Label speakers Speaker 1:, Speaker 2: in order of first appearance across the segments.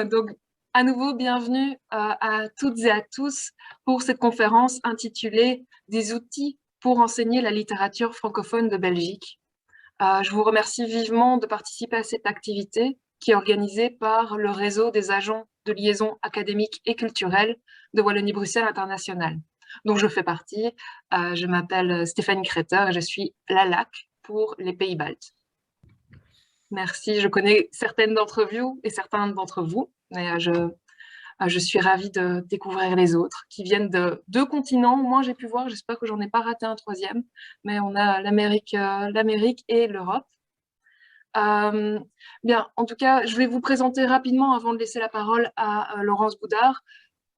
Speaker 1: Donc, à nouveau, bienvenue à toutes et à tous pour cette conférence intitulée Des outils pour enseigner la littérature francophone de Belgique. Je vous remercie vivement de participer à cette activité qui est organisée par le réseau des agents de liaison académique et culturelle de Wallonie-Bruxelles International, dont je fais partie. Je m'appelle Stéphanie Kreter et je suis la LAC pour les Pays-Baltes. Merci, je connais certaines d'entre vous et certains d'entre vous, mais je suis ravie de découvrir les autres qui viennent de deux continents. Moi, j'ai pu voir, j'espère que j'en ai pas raté un troisième, mais on a l'Amérique et l'Europe. Bien, en tout cas, je vais vous présenter rapidement avant de laisser la parole à Laurence Boudard.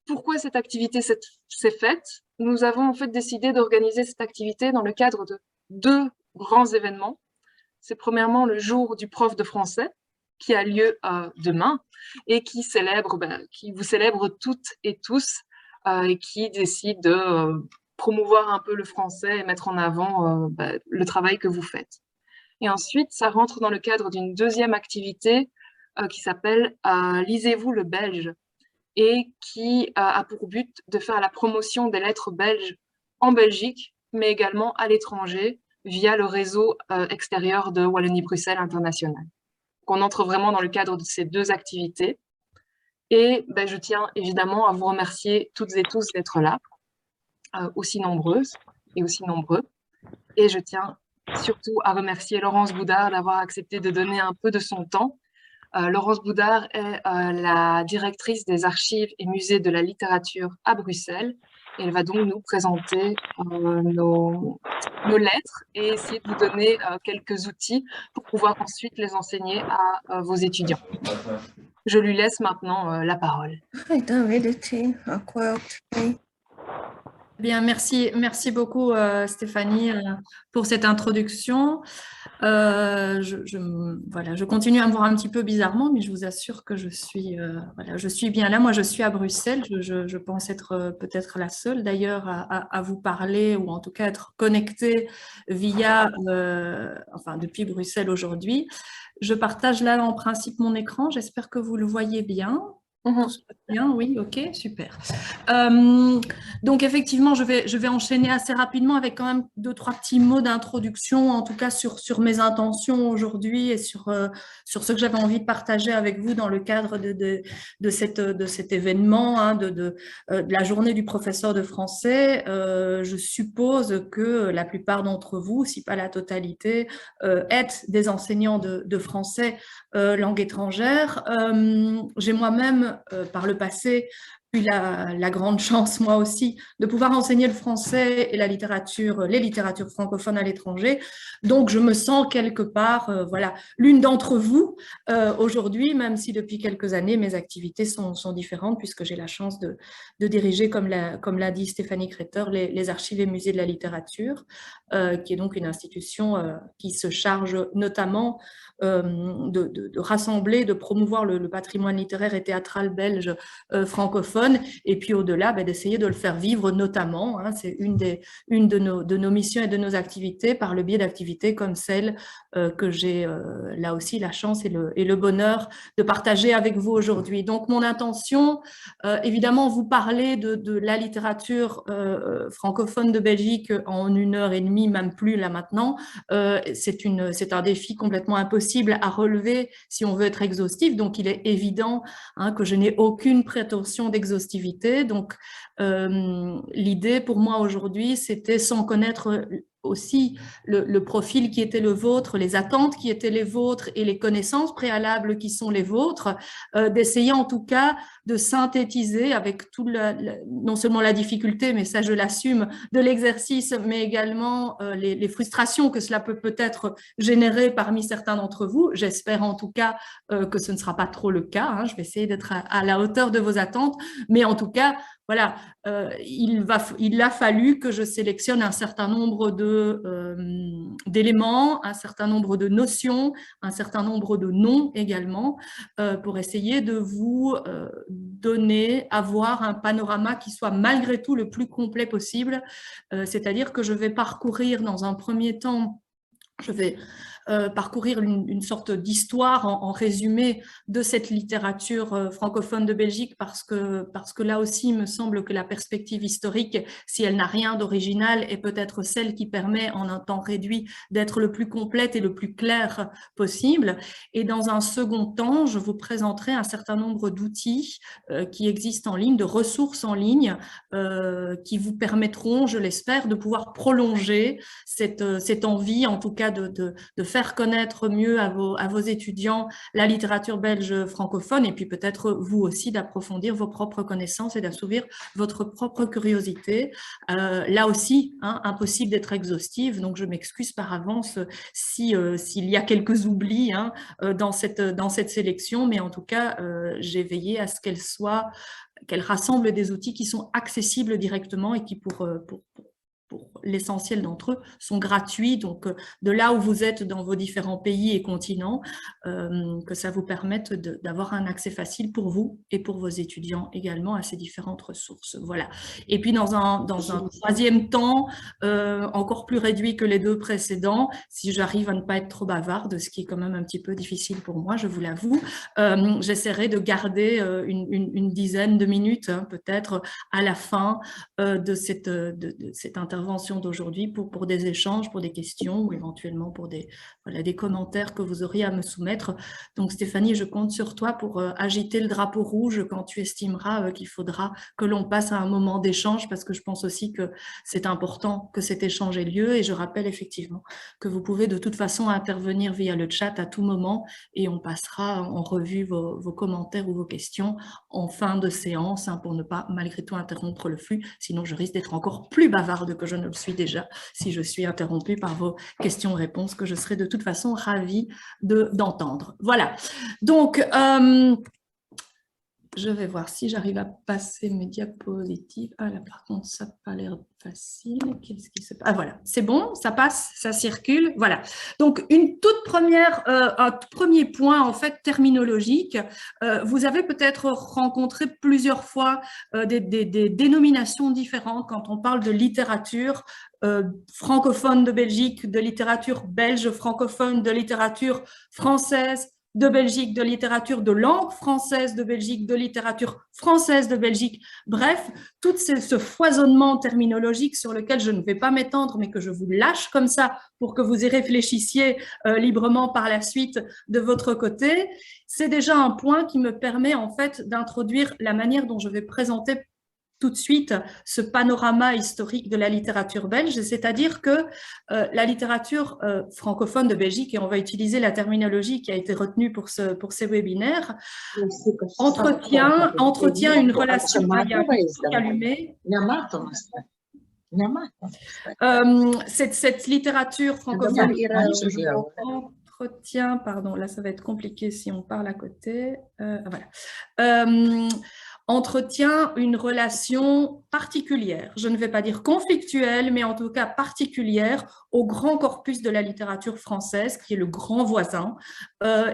Speaker 1: Pourquoi cette activité s'est faite? Nous avons en fait décidé d'organiser cette activité dans le cadre de deux grands événements. C'est premièrement le jour du prof de français qui a lieu demain et qui vous célèbre toutes et tous et qui décide de promouvoir un peu le français et mettre en avant le travail que vous faites. Et ensuite, ça rentre dans le cadre d'une deuxième activité qui s'appelle Lisez-vous le belge et qui a pour but de faire la promotion des lettres belges en Belgique, mais également à l'étranger via le réseau extérieur de Wallonie-Bruxelles International. On entre vraiment dans le cadre de ces deux activités. Et je tiens évidemment à vous remercier toutes et tous d'être là, aussi nombreuses et aussi nombreux. Et je tiens surtout à remercier Laurence Boudard d'avoir accepté de donner un peu de son temps. Laurence Boudard est la directrice des archives et musées de la littérature à Bruxelles. Et elle va donc nous présenter nos lettres et essayer de vous donner quelques outils pour pouvoir ensuite les enseigner à vos étudiants. Je lui laisse maintenant la parole.
Speaker 2: Bien, merci beaucoup Stéphanie pour cette introduction. Je continue à me voir un petit peu bizarrement, mais je vous assure que je suis bien là. Moi, je suis à Bruxelles. Je pense être peut-être la seule d'ailleurs à vous parler ou en tout cas être connectée via, depuis Bruxelles aujourd'hui. Je partage là en principe mon écran. J'espère que vous le voyez bien. Tout se passe bien, oui, ok, super. Donc effectivement, je vais enchaîner assez rapidement avec quand même 2-3 petits mots d'introduction, en tout cas sur mes intentions aujourd'hui et sur ce que j'avais envie de partager avec vous dans le cadre de cet événement, hein, de la journée du professeur de français. Je suppose que la plupart d'entre vous, si pas la totalité, êtes des enseignants de français langue étrangère. J'ai moi-même, par le passé, eu la grande chance, moi aussi, de pouvoir enseigner le français et les littératures francophones à l'étranger. Donc, je me sens quelque part, l'une d'entre vous aujourd'hui, même si depuis quelques années, mes activités sont différentes, puisque j'ai la chance de diriger, comme l'a dit Stéphanie Kreter, les archives et musées de la littérature, qui est donc une institution qui se charge notamment de rassembler, de promouvoir le patrimoine littéraire et théâtral belge francophone, et puis au-delà, d'essayer de le faire vivre notamment. Hein, c'est une de nos missions et de nos activités, par le biais d'activités comme celle que j'ai là aussi la chance et le bonheur de partager avec vous aujourd'hui. Donc, mon intention, évidemment, vous parler de la littérature francophone de Belgique en 1h30, même plus là maintenant, c'est un défi complètement impossible à relever si on veut être exhaustif. Donc, il est évident que je n'ai aucune prétention d'exhaustivité. Donc, l'idée pour moi aujourd'hui, c'était, sans connaître aussi le profil qui était le vôtre, les attentes qui étaient les vôtres et les connaissances préalables qui sont les vôtres, d'essayer en tout cas de synthétiser avec non seulement la difficulté, mais ça je l'assume, de l'exercice, mais également les frustrations que cela peut-être générer parmi certains d'entre vous. J'espère en tout cas que ce ne sera pas trop le cas. Hein. Je vais essayer d'être à la hauteur de vos attentes, mais en tout cas, voilà, il a fallu que je sélectionne un certain nombre d'éléments, un certain nombre de notions, un certain nombre de noms également, pour essayer de vous avoir un panorama qui soit malgré tout le plus complet possible. C'est-à-dire que je vais parcourir dans un premier temps, je vais parcourir une sorte d'histoire en résumé de cette littérature francophone de Belgique, parce que là aussi, il me semble que la perspective historique, si elle n'a rien d'original, est peut-être celle qui permet en un temps réduit d'être le plus complète et le plus clair possible. Et dans un second temps, je vous présenterai un certain nombre d'outils qui existent en ligne, de ressources en ligne, qui vous permettront, je l'espère, de pouvoir prolonger cette envie, en tout cas de faire connaître mieux à vos étudiants la littérature belge francophone, et puis peut-être vous aussi d'approfondir vos propres connaissances et d'assouvir votre propre curiosité. Là aussi, hein, impossible d'être exhaustive, donc je m'excuse par avance s'il y a quelques oublis, hein, dans cette sélection, mais en tout cas, j'ai veillé à ce qu'elle rassemble des outils qui sont accessibles directement et qui, pour l'essentiel d'entre eux, sont gratuits. Donc, de là où vous êtes dans vos différents pays et continents, que ça vous permette d'avoir un accès facile pour vous et pour vos étudiants également à ces différentes ressources. Voilà. Et puis, dans un troisième temps, encore plus réduit que les deux précédents, si j'arrive à ne pas être trop bavarde, ce qui est quand même un petit peu difficile pour moi, je vous l'avoue, j'essaierai de garder une dizaine de minutes, hein, peut-être, à la fin de cette intervention d'aujourd'hui pour des échanges, pour des questions ou éventuellement pour des commentaires que vous auriez à me soumettre. Donc Stéphanie, je compte sur toi pour agiter le drapeau rouge quand tu estimeras qu'il faudra que l'on passe à un moment d'échange, parce que je pense aussi que c'est important que cet échange ait lieu, et je rappelle effectivement que vous pouvez de toute façon intervenir via le chat à tout moment et on passera en revue vos commentaires ou vos questions en fin de séance, hein, pour ne pas malgré tout interrompre le flux, sinon je risque d'être encore plus bavarde que je ne le suis déjà si je suis interrompue par vos questions-réponses, que je serai de toute façon ravie d'entendre. Voilà, donc je vais voir si j'arrive à passer mes diapositives. Ah là, par contre, ça n'a pas l'air facile. Qu'est-ce qui se passe? Ah voilà, c'est bon, ça passe, ça circule. Voilà. Donc, un tout premier point, en fait, terminologique. Vous avez peut-être rencontré plusieurs fois des dénominations différentes quand on parle de littérature francophone de Belgique, de littérature belge francophone, de littérature française de Belgique, de littérature de langue française de Belgique, de littérature française de Belgique. Bref, tout ce foisonnement terminologique sur lequel je ne vais pas m'étendre, mais que je vous lâche comme ça pour que vous y réfléchissiez librement par la suite de votre côté, c'est déjà un point qui me permet en fait d'introduire la manière dont je vais présenter tout de suite ce panorama historique de la littérature belge, c'est-à-dire que la littérature francophone de Belgique, et on va utiliser la terminologie qui a été retenue pour ces webinaires, entretient une relation allumée. Cette littérature francophone entretient, pardon, là ça va être compliqué si on parle à côté, voilà. Entretient une relation particulière, je ne vais pas dire conflictuelle, mais en tout cas particulière au grand corpus de la littérature française, qui est le grand voisin.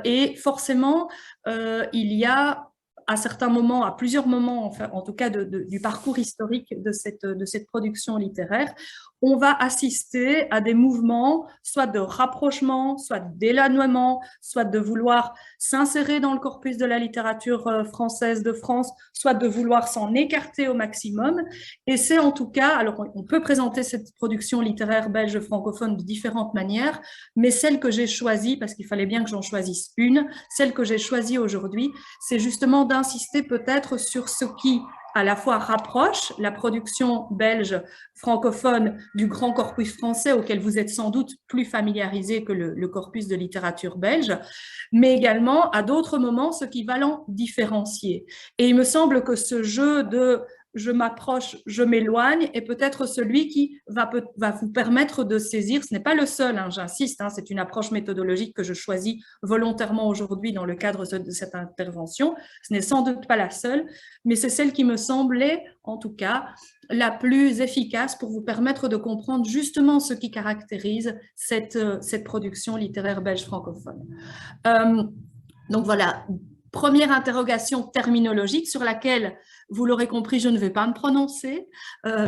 Speaker 2: Et forcément, il y a à certains moments, à plusieurs moments, enfin, en tout cas du parcours historique de cette production littéraire, on va assister à des mouvements, soit de rapprochement, soit d'éloignement, soit de vouloir s'insérer dans le corpus de la littérature française de France, soit de vouloir s'en écarter au maximum. Et c'est en tout cas, alors on peut présenter cette production littéraire belge francophone de différentes manières, mais celle que j'ai choisie, parce qu'il fallait bien que j'en choisisse une, celle que j'ai choisie aujourd'hui, c'est justement d'insister peut-être sur ce qui à la fois rapproche la production belge francophone du grand corpus français, auquel vous êtes sans doute plus familiarisé que le corpus de littérature belge, mais également à d'autres moments ce qui va l'en différencier. Et il me semble que ce jeu de je m'approche, je m'éloigne, est peut-être celui qui va vous permettre de saisir, ce n'est pas le seul, hein, j'insiste, hein, c'est une approche méthodologique que je choisis volontairement aujourd'hui dans le cadre de cette intervention, ce n'est sans doute pas la seule, mais c'est celle qui me semblait, en tout cas, la plus efficace pour vous permettre de comprendre justement ce qui caractérise cette production littéraire belge francophone. Donc voilà. première interrogation terminologique sur laquelle, vous l'aurez compris, je ne vais pas me prononcer.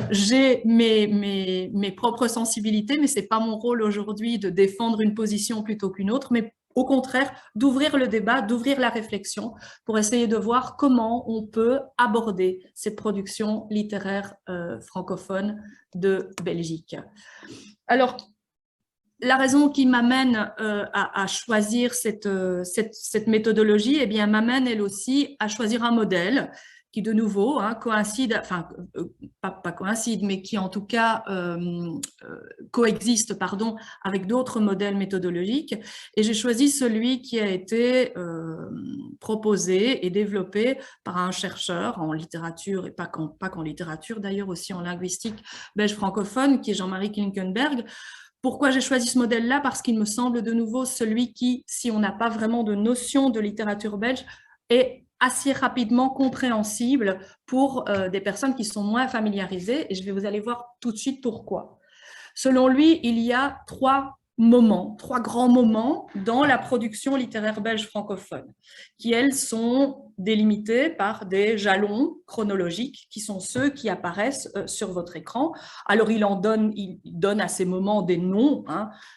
Speaker 2: J'ai mes propres sensibilités, mais ce n'est pas mon rôle aujourd'hui de défendre une position plutôt qu'une autre, mais au contraire, d'ouvrir le débat, d'ouvrir la réflexion pour essayer de voir comment on peut aborder cette production littéraire francophone de Belgique. Alors, la raison qui m'amène à choisir cette méthodologie, eh bien, m'amène elle aussi à choisir un modèle qui de nouveau coïncide, enfin pas coïncide, mais qui en tout cas coexiste avec d'autres modèles méthodologiques. Et j'ai choisi celui qui a été proposé et développé par un chercheur en littérature, et pas qu'en littérature d'ailleurs, aussi en linguistique belge francophone, qui est Jean-Marie Klinkenberg. Pourquoi j'ai choisi ce modèle-là? Parce qu'il me semble de nouveau celui qui, si on n'a pas vraiment de notion de littérature belge, est assez rapidement compréhensible pour des personnes qui sont moins familiarisées, et je vais vous aller voir tout de suite pourquoi. Selon lui, il y a trois grands moments dans la production littéraire belge francophone, qui, elles, sont délimités par des jalons chronologiques, qui sont ceux qui apparaissent sur votre écran. Alors, il donne à ces moments des noms,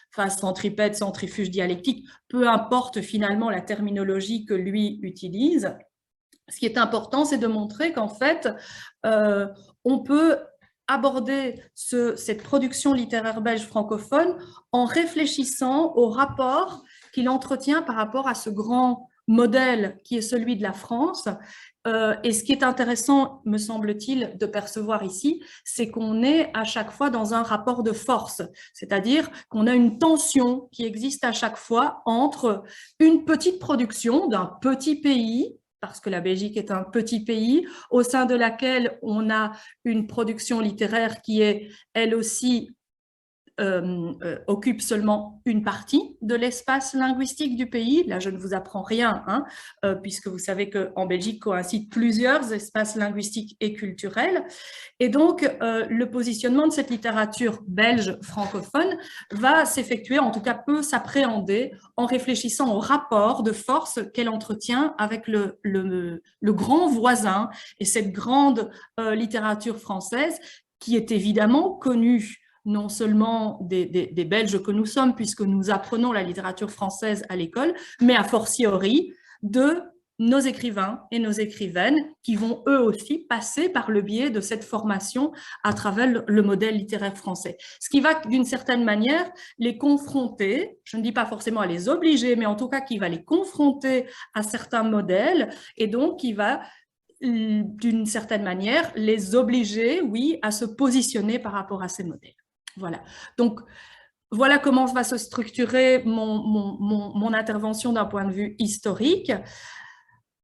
Speaker 2: phase centripète, centrifuge dialectique, peu importe finalement la terminologie que lui utilise. Ce qui est important, c'est de montrer qu'en fait, on peut aborder cette production littéraire belge francophone en réfléchissant au rapport qu'il entretient par rapport à ce grand modèle qui est celui de la France. Et ce qui est intéressant, me semble-t-il, de percevoir ici, c'est qu'on est à chaque fois dans un rapport de force, c'est-à-dire qu'on a une tension qui existe à chaque fois entre une petite production d'un petit pays, parce que la Belgique est un petit pays, au sein de laquelle on a une production littéraire qui est, elle aussi, occupe seulement une partie de l'espace linguistique du pays. Là, je ne vous apprends rien, puisque vous savez qu'en Belgique coïncident plusieurs espaces linguistiques et culturels. Et donc, le positionnement de cette littérature belge francophone va s'effectuer, en tout cas peut s'appréhender, en réfléchissant au rapport de force qu'elle entretient avec le grand voisin et cette grande littérature française qui est évidemment connue non seulement des Belges que nous sommes, puisque nous apprenons la littérature française à l'école, mais a fortiori de nos écrivains et nos écrivaines qui vont eux aussi passer par le biais de cette formation à travers le modèle littéraire français. Ce qui va d'une certaine manière les confronter, je ne dis pas forcément à les obliger, mais en tout cas qui va les confronter à certains modèles et donc qui va d'une certaine manière les obliger, oui, à se positionner par rapport à ces modèles. Voilà, donc voilà comment va se structurer mon intervention d'un point de vue historique.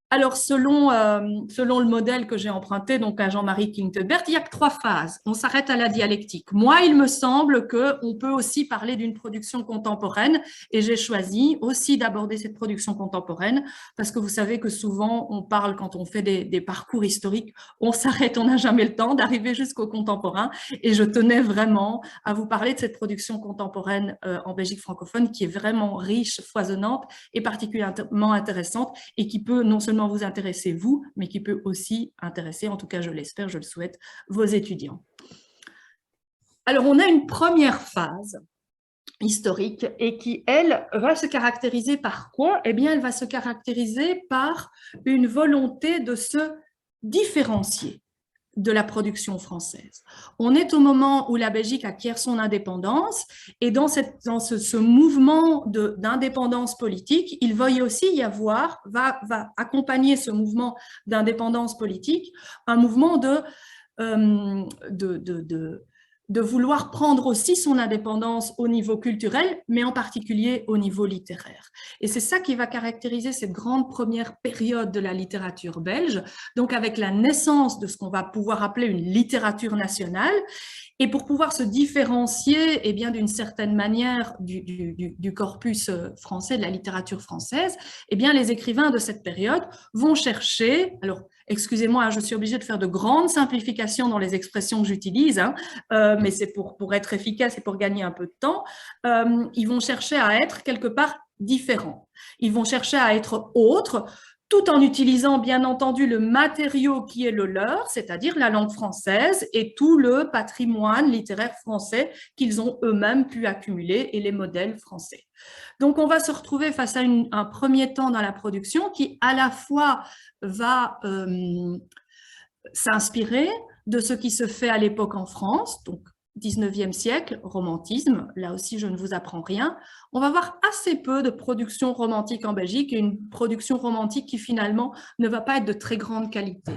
Speaker 2: Alors, selon le modèle que j'ai emprunté, donc à Jean-Marie Klinkenberg, il n'y a que 3 phases. On s'arrête à la dialectique. Moi, il me semble qu'on peut aussi parler d'une production contemporaine et j'ai choisi aussi d'aborder cette production contemporaine parce que vous savez que souvent, on parle quand on fait des parcours historiques, on s'arrête, on n'a jamais le temps d'arriver jusqu'au contemporain et je tenais vraiment à vous parler de cette production contemporaine en Belgique francophone qui est vraiment riche, foisonnante et particulièrement intéressante et qui peut non seulement vous intéresser vous, mais qui peut aussi intéresser, en tout cas je l'espère, je le souhaite, vos étudiants. Alors on a une première phase historique et qui, elle, va se caractériser par quoi? Eh bien, elle va se caractériser par une volonté de se différencier de la production française. On est au moment où la Belgique acquiert son indépendance et dans ce mouvement d'indépendance politique, il va y aussi y avoir, va accompagner ce mouvement d'indépendance politique, un mouvement de vouloir prendre aussi son indépendance au niveau culturel, mais en particulier au niveau littéraire. Et c'est ça qui va caractériser cette grande première période de la littérature belge, donc avec la naissance de ce qu'on va pouvoir appeler une littérature nationale, et pour pouvoir se différencier eh bien, d'une certaine manière du corpus français, de la littérature française, eh bien, les écrivains de cette période vont chercher, alors excusez-moi, je suis obligée de faire de grandes simplifications dans les expressions que j'utilise, mais c'est pour être efficace et pour gagner un peu de temps, ils vont chercher à être quelque part différents. Ils vont chercher à être autres tout en utilisant bien entendu le matériau qui est le leur, c'est-à-dire la langue française et tout le patrimoine littéraire français qu'ils ont eux-mêmes pu accumuler et les modèles français. Donc on va se retrouver face à un premier temps dans la production qui à la fois va s'inspirer de ce qui se fait à l'époque en France, donc 19e siècle, romantisme, là aussi je ne vous apprends rien. On va voir assez peu de production romantique en Belgique et une production romantique qui finalement ne va pas être de très grande qualité.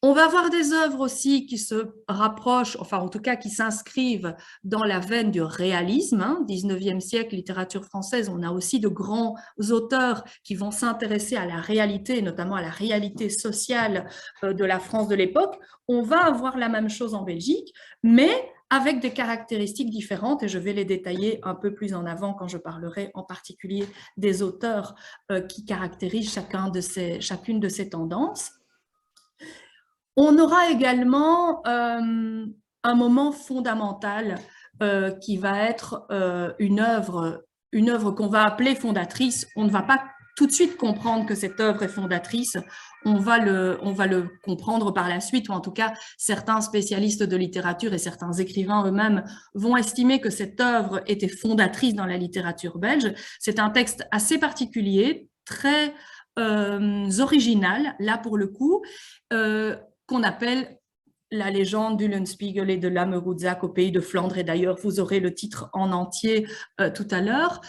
Speaker 2: On va avoir des œuvres aussi qui se rapprochent, enfin en tout cas qui s'inscrivent dans la veine du réalisme. 19e siècle, littérature française, on a aussi de grands auteurs qui vont s'intéresser à la réalité, notamment à la réalité sociale de la France de l'époque. On va avoir la même chose en Belgique, mais avec des caractéristiques différentes, et je vais les détailler un peu plus en avant quand je parlerai en particulier des auteurs qui caractérisent chacune de ces tendances. On aura également un moment fondamental qui va être une œuvre qu'on va appeler fondatrice. On ne va pas tout de suite comprendre que cette œuvre est fondatrice. On va le comprendre par la suite, ou en tout cas, certains spécialistes de littérature et certains écrivains eux-mêmes vont estimer que cette œuvre était fondatrice dans la littérature belge. C'est un texte assez particulier, très original, là pour le coup, qu'on appelle la légende d'Ulenspiegel et de l'Amerudzac au pays de Flandre. Et d'ailleurs, vous aurez le titre en entier tout à l'heure.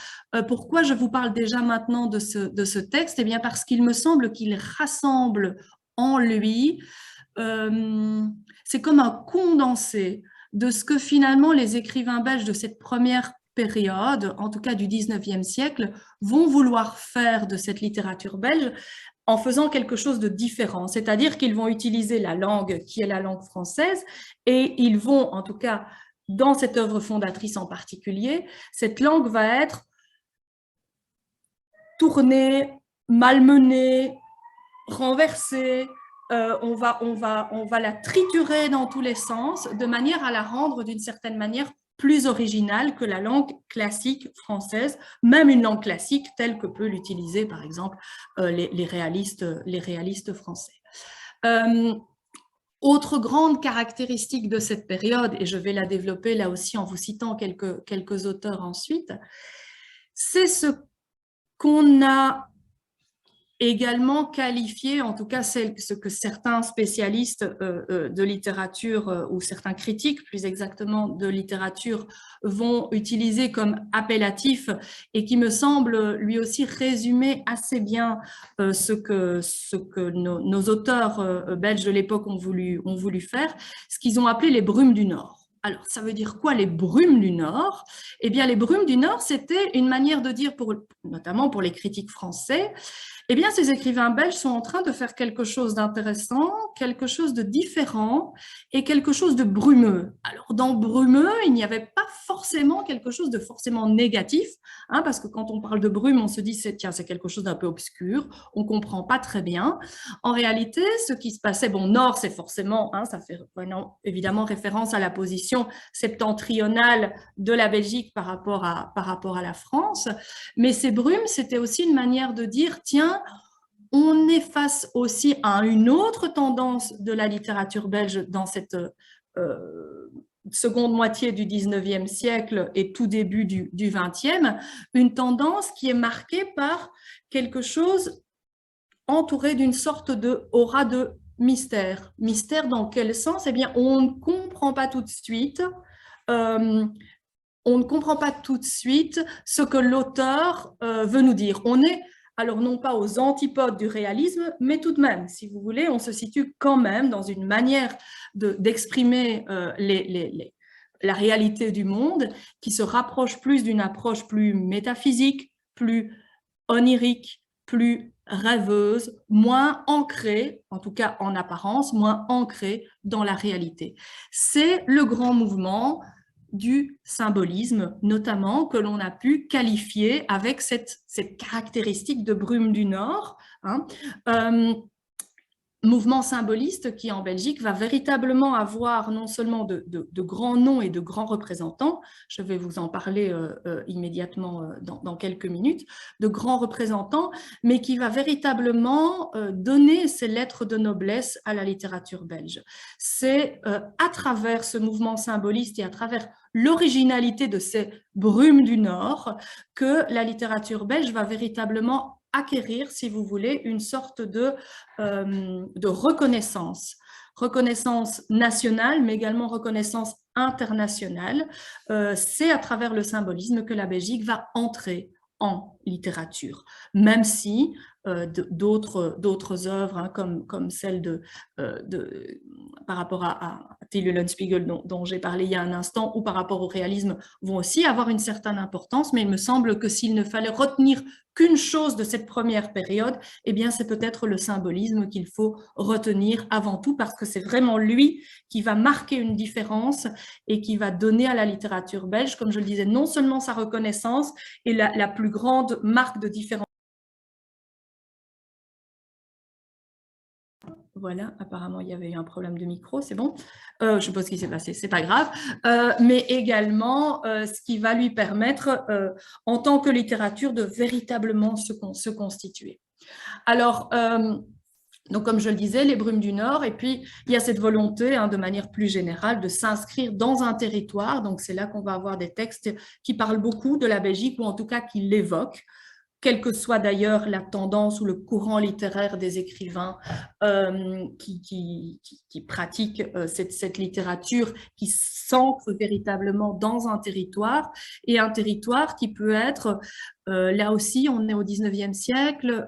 Speaker 2: Pourquoi je vous parle déjà maintenant de ce texte? Eh bien, parce qu'il me semble qu'il rassemble en lui, c'est comme un condensé de ce que finalement les écrivains belges de cette première période, en tout cas du 19e siècle, vont vouloir faire de cette littérature belge en faisant quelque chose de différent, c'est-à-dire qu'ils vont utiliser la langue qui est la langue française et ils vont, en tout cas dans cette œuvre fondatrice en particulier, cette langue va être tournée, malmenée, renversée, on va la triturer dans tous les sens de manière à la rendre d'une certaine manière plus originale que la langue classique française, même une langue classique telle que peut l'utiliser par exemple les réalistes français. Autre grande caractéristique de cette période, et je vais la développer là aussi en vous citant quelques auteurs ensuite, c'est ce qu'on a également qualifié, en tout cas ce que certains spécialistes de littérature ou certains critiques plus exactement de littérature vont utiliser comme appellatif et qui me semble lui aussi résumer assez bien ce que nos auteurs belges de l'époque ont voulu faire, ce qu'ils ont appelé les brumes du Nord. Alors, ça veut dire quoi les brumes du Nord? Eh bien, les brumes du Nord, c'était une manière de dire, notamment pour les critiques français, eh bien, ces écrivains belges sont en train de faire quelque chose d'intéressant, quelque chose de différent et quelque chose de brumeux. Alors, dans brumeux, il n'y avait pas forcément quelque chose de forcément négatif, parce que quand on parle de brume, on se dit, tiens, c'est quelque chose d'un peu obscur, on ne comprend pas très bien. En réalité, ce qui se passait, bon, Nord, c'est forcément, ça fait évidemment référence à la position septentrionale de la Belgique par rapport à la France, mais ces brumes, c'était aussi une manière de dire, tiens, on est face aussi à une autre tendance de la littérature belge dans cette seconde moitié du 19e siècle et tout début du 20e, une tendance qui est marquée par quelque chose entouré d'une sorte de aura de mystère. Mystère dans quel sens? Eh bien, on ne comprend pas tout de suite ce que l'auteur veut nous dire. On est alors non pas aux antipodes du réalisme, mais tout de même, si vous voulez, on se situe quand même dans une manière d'exprimer la réalité du monde qui se rapproche plus d'une approche plus métaphysique, plus onirique, plus rêveuse, moins ancrée, en tout cas en apparence, moins ancrée dans la réalité. C'est le grand mouvement du symbolisme, notamment, que l'on a pu qualifier avec cette caractéristique de brume du Nord. mouvement symboliste qui, en Belgique, va véritablement avoir non seulement de grands noms et de grands représentants, je vais vous en parler immédiatement dans quelques minutes, de grands représentants, mais qui va véritablement donner ses lettres de noblesse à la littérature belge. C'est à travers ce mouvement symboliste et à travers l'originalité de ces brumes du Nord que la littérature belge va véritablement acquérir, si vous voulez, une sorte de reconnaissance. Reconnaissance nationale, mais également reconnaissance internationale. C'est à travers le symbolisme que la Belgique va entrer en littérature, même si d'autres œuvres, hein, comme celle par rapport à Till Eulenspiegel dont j'ai parlé il y a un instant, ou par rapport au réalisme, vont aussi avoir une certaine importance, mais il me semble que s'il ne fallait retenir qu'une chose de cette première période, eh bien c'est peut-être le symbolisme qu'il faut retenir avant tout, parce que c'est vraiment lui qui va marquer une différence et qui va donner à la littérature belge, comme je le disais, non seulement sa reconnaissance et la plus grande marque de différence. Voilà, apparemment, il y avait eu un problème de micro, c'est bon. Je ne sais pas ce qui s'est passé, c'est pas grave. Mais également, ce qui va lui permettre, en tant que littérature, de véritablement se constituer. Alors, donc, comme je le disais, les brumes du Nord, et puis il y a cette volonté, hein, de manière plus générale, de s'inscrire dans un territoire. Donc, c'est là qu'on va avoir des textes qui parlent beaucoup de la Belgique, ou en tout cas qui l'évoquent, quelle que soit d'ailleurs la tendance ou le courant littéraire des écrivains qui pratiquent cette littérature, qui s'ancre véritablement dans un territoire, et un territoire qui peut être, là aussi, on est au 19e siècle,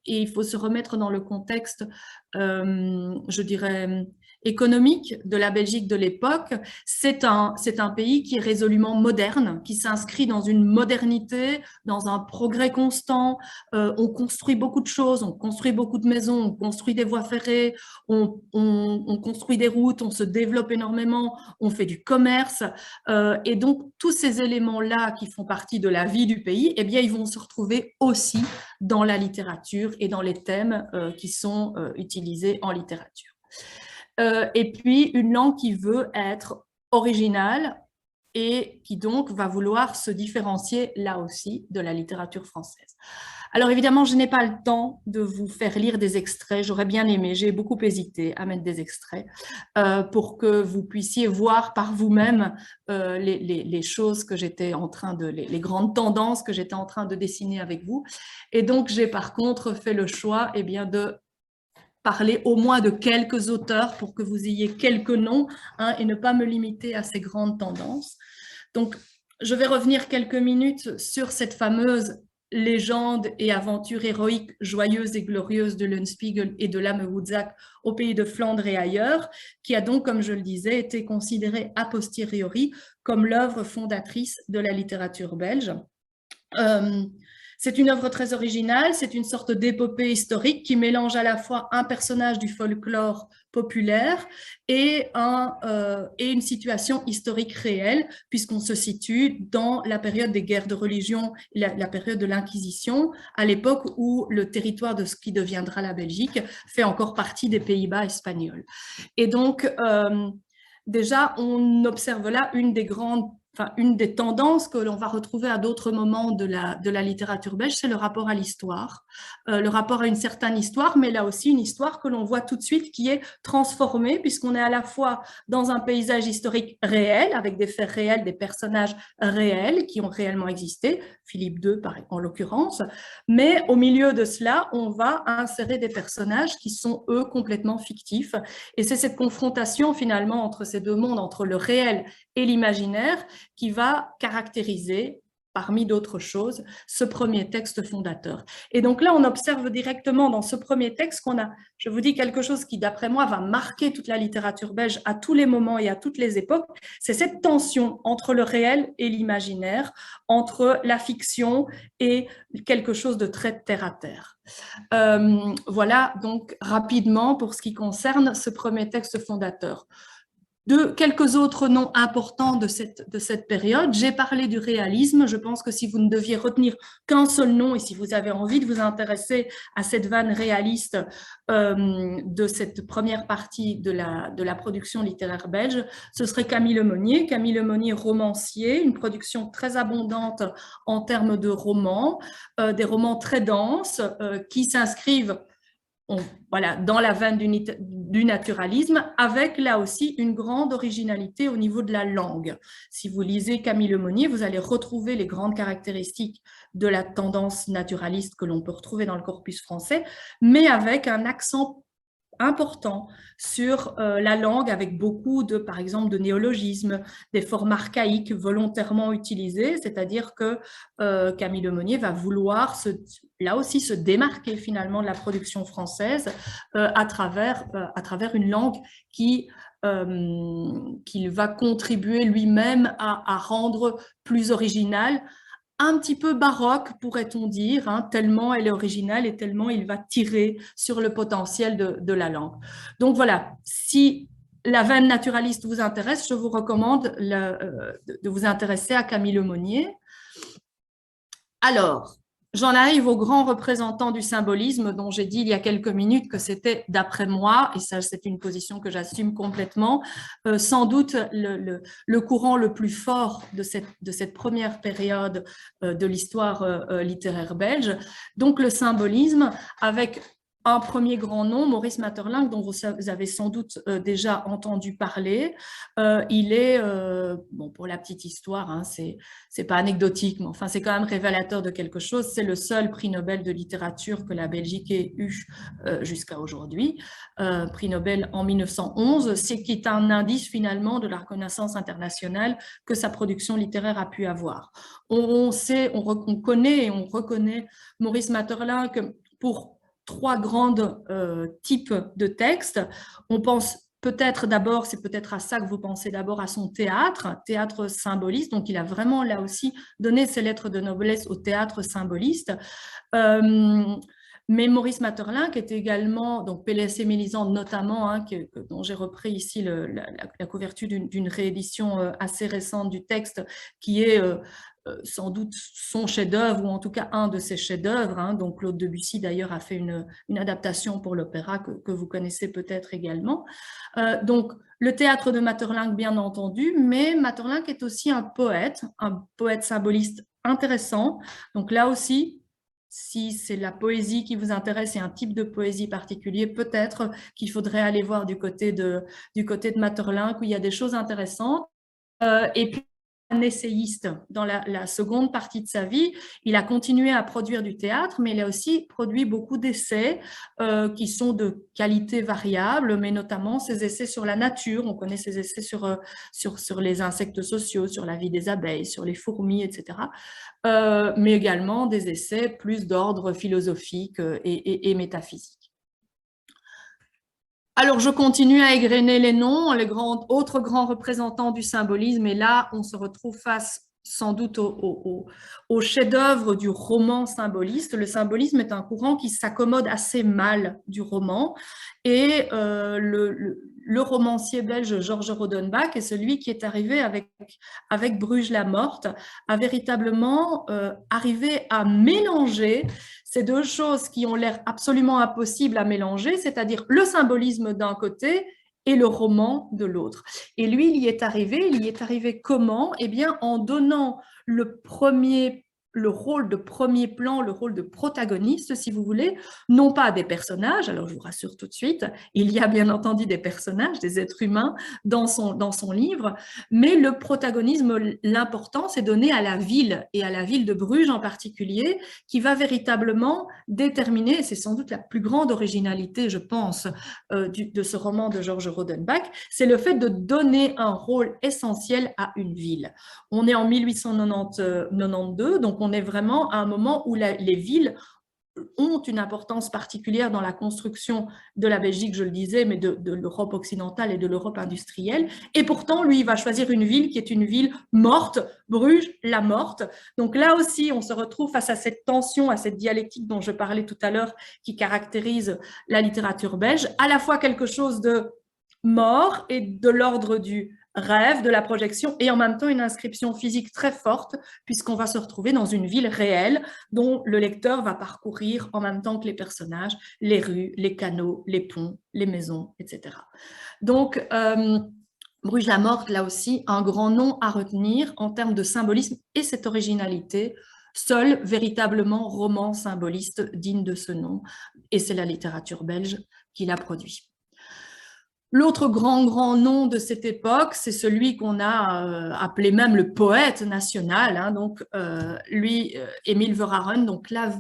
Speaker 2: et il faut se remettre dans le contexte, je dirais, économique de la Belgique de l'époque. C'est un pays qui est résolument moderne, qui s'inscrit dans une modernité, dans un progrès constant. On construit beaucoup de choses, on construit beaucoup de maisons, on construit des voies ferrées, on construit des routes, on se développe énormément, on fait du commerce. Et donc, tous ces éléments-là qui font partie de la vie du pays, eh bien, ils vont se retrouver aussi dans la littérature et dans les thèmes qui sont utilisés en littérature. Et puis, une langue qui veut être originale et qui donc va vouloir se différencier là aussi de la littérature française. Alors évidemment, je n'ai pas le temps de vous faire lire des extraits, j'aurais bien aimé, j'ai beaucoup hésité à mettre des extraits pour que vous puissiez voir par vous-même les choses que j'étais en train les grandes tendances que j'étais en train de dessiner avec vous. Et donc j'ai par contre fait le choix bien, de parler au moins de quelques auteurs pour que vous ayez quelques noms, hein, et ne pas me limiter à ces grandes tendances. Donc, je vais revenir quelques minutes sur cette fameuse légende et aventure héroïque joyeuse et glorieuse de Eulenspiegel et de Lame Woodzack au pays de Flandre et ailleurs, qui a donc, comme je le disais, été considérée a posteriori comme l'œuvre fondatrice de la littérature belge. C'est une œuvre très originale, c'est une sorte d'épopée historique qui mélange à la fois un personnage du folklore populaire et une situation historique réelle, puisqu'on se situe dans la période des guerres de religion, la période de l'Inquisition, à l'époque où le territoire de ce qui deviendra la Belgique fait encore partie des Pays-Bas espagnols. Et donc, déjà, on observe là une des tendances que l'on va retrouver à d'autres moments de la littérature belge, c'est le rapport à l'histoire, le rapport à une certaine histoire, mais là aussi une histoire que l'on voit tout de suite qui est transformée, puisqu'on est à la fois dans un paysage historique réel, avec des faits réels, des personnages réels qui ont réellement existé, Philippe II en l'occurrence, mais au milieu de cela, on va insérer des personnages qui sont, eux, complètement fictifs. Et c'est cette confrontation finalement entre ces deux mondes, entre le réel et l'imaginaire, qui va caractériser, parmi d'autres choses, ce premier texte fondateur. Et donc là, on observe directement dans ce premier texte qu'on a, je vous dis, quelque chose qui, d'après moi, va marquer toute la littérature belge à tous les moments et à toutes les époques, c'est cette tension entre le réel et l'imaginaire, entre la fiction et quelque chose de très terre-à-terre. Voilà donc rapidement pour ce qui concerne ce premier texte fondateur. De quelques autres noms importants de cette période. J'ai parlé du réalisme. Je pense que si vous ne deviez retenir qu'un seul nom et si vous avez envie de vous intéresser à cette veine réaliste de cette première partie de la production littéraire belge, ce serait Camille Lemonnier. Camille Lemonnier, romancier, une production très abondante en termes de romans, des romans très denses qui s'inscrivent voilà, dans la veine du naturalisme, avec là aussi une grande originalité au niveau de la langue. Si vous lisez Camille Lemonnier, vous allez retrouver les grandes caractéristiques de la tendance naturaliste que l'on peut retrouver dans le corpus français, mais avec un accent important sur la langue, avec beaucoup de, par exemple, de néologismes, des formes archaïques volontairement utilisées, c'est-à-dire que Camille Lemonnier va vouloir là aussi se démarquer finalement de la production française à travers une langue qu'il va contribuer lui-même à rendre plus originale, un petit peu baroque, pourrait-on dire, hein, tellement elle est originale et tellement il va tirer sur le potentiel de la langue. Donc voilà, si la veine naturaliste vous intéresse, je vous recommande de vous intéresser à Camille Lemonnier. Alors, j'en arrive aux grands représentants du symbolisme dont j'ai dit il y a quelques minutes que c'était, d'après moi, et ça c'est une position que j'assume complètement, sans doute le courant le plus fort de cette première période de l'histoire littéraire belge. Donc le symbolisme avec un premier grand nom, Maurice Maeterlinck, dont vous avez sans doute déjà entendu parler. Il est, bon, pour la petite histoire, hein, c'est pas anecdotique, mais enfin, c'est quand même révélateur de quelque chose. C'est le seul prix Nobel de littérature que la Belgique ait eu jusqu'à aujourd'hui. Prix Nobel en 1911, ce qui est un indice finalement de la reconnaissance internationale que sa production littéraire a pu avoir. On connaît et on reconnaît Maurice Maeterlinck pour trois grands types de textes. On pense peut-être d'abord, c'est peut-être à ça que vous pensez d'abord, à son théâtre symboliste. Donc, il a vraiment là aussi donné ses lettres de noblesse au théâtre symboliste. Mais Maurice Maeterlinck est également, donc Pélès et Mélisande notamment, hein, dont j'ai repris ici la couverture d'une réédition assez récente du texte, qui est sans doute son chef-d'œuvre, ou en tout cas un de ses chefs-d'œuvre. Hein. Donc Claude Debussy d'ailleurs a fait une adaptation pour l'opéra que vous connaissez peut-être également. Donc le théâtre de Maeterlinck bien entendu, mais Maeterlinck est aussi un poète symboliste intéressant. Donc là aussi, si c'est la poésie qui vous intéresse et un type de poésie particulier, peut-être qu'il faudrait aller voir du côté de Maeterlinck où il y a des choses intéressantes. Et puis, un essayiste dans la seconde partie de sa vie, il a continué à produire du théâtre, mais il a aussi produit beaucoup d'essais qui sont de qualité variable, mais notamment ses essais sur la nature. On connaît ses essais sur les insectes sociaux, sur la vie des abeilles, sur les fourmis, etc. Mais également des essais plus d'ordre philosophique et métaphysique. Alors, je continue à égrener les noms, les autres grands représentants du symbolisme, et là, on se retrouve face sans doute au chef-d'œuvre du roman symboliste. Le symbolisme est un courant qui s'accommode assez mal du roman, et le romancier belge Georges Rodenbach est celui qui est arrivé avec Bruges la Morte, a véritablement arrivé à mélanger ces deux choses qui ont l'air absolument impossibles à mélanger, c'est-à-dire le symbolisme d'un côté et le roman de l'autre. Et lui, il y est arrivé comment? Eh bien, en donnant le rôle de premier plan, le rôle de protagoniste, si vous voulez, non pas des personnages, alors je vous rassure tout de suite, il y a bien entendu des personnages, des êtres humains dans son livre, mais le protagonisme, l'importance est donné à la ville, et à la ville de Bruges en particulier, qui va véritablement déterminer, et c'est sans doute la plus grande originalité, je pense, de ce roman de Georges Rodenbach, c'est le fait de donner un rôle essentiel à une ville. On est en 1892, donc on est vraiment à un moment où les villes ont une importance particulière dans la construction de la Belgique, je le disais, mais de l'Europe occidentale et de l'Europe industrielle. Et pourtant, lui, il va choisir une ville qui est une ville morte, Bruges, la morte. Donc là aussi, on se retrouve face à cette tension, à cette dialectique dont je parlais tout à l'heure, qui caractérise la littérature belge, à la fois quelque chose de mort et de l'ordre du rêve, de la projection, et en même temps une inscription physique très forte, puisqu'on va se retrouver dans une ville réelle dont le lecteur va parcourir en même temps que les personnages, les rues, les canaux, les ponts, les maisons, etc. Donc, Bruges-la-Morte, là aussi, un grand nom à retenir en termes de symbolisme et cette originalité, seul véritablement roman symboliste digne de ce nom, et c'est la littérature belge qui l'a produit. L'autre grand nom de cette époque, c'est celui qu'on a appelé même le poète national, hein, donc lui, Émile Verhaeren. Donc là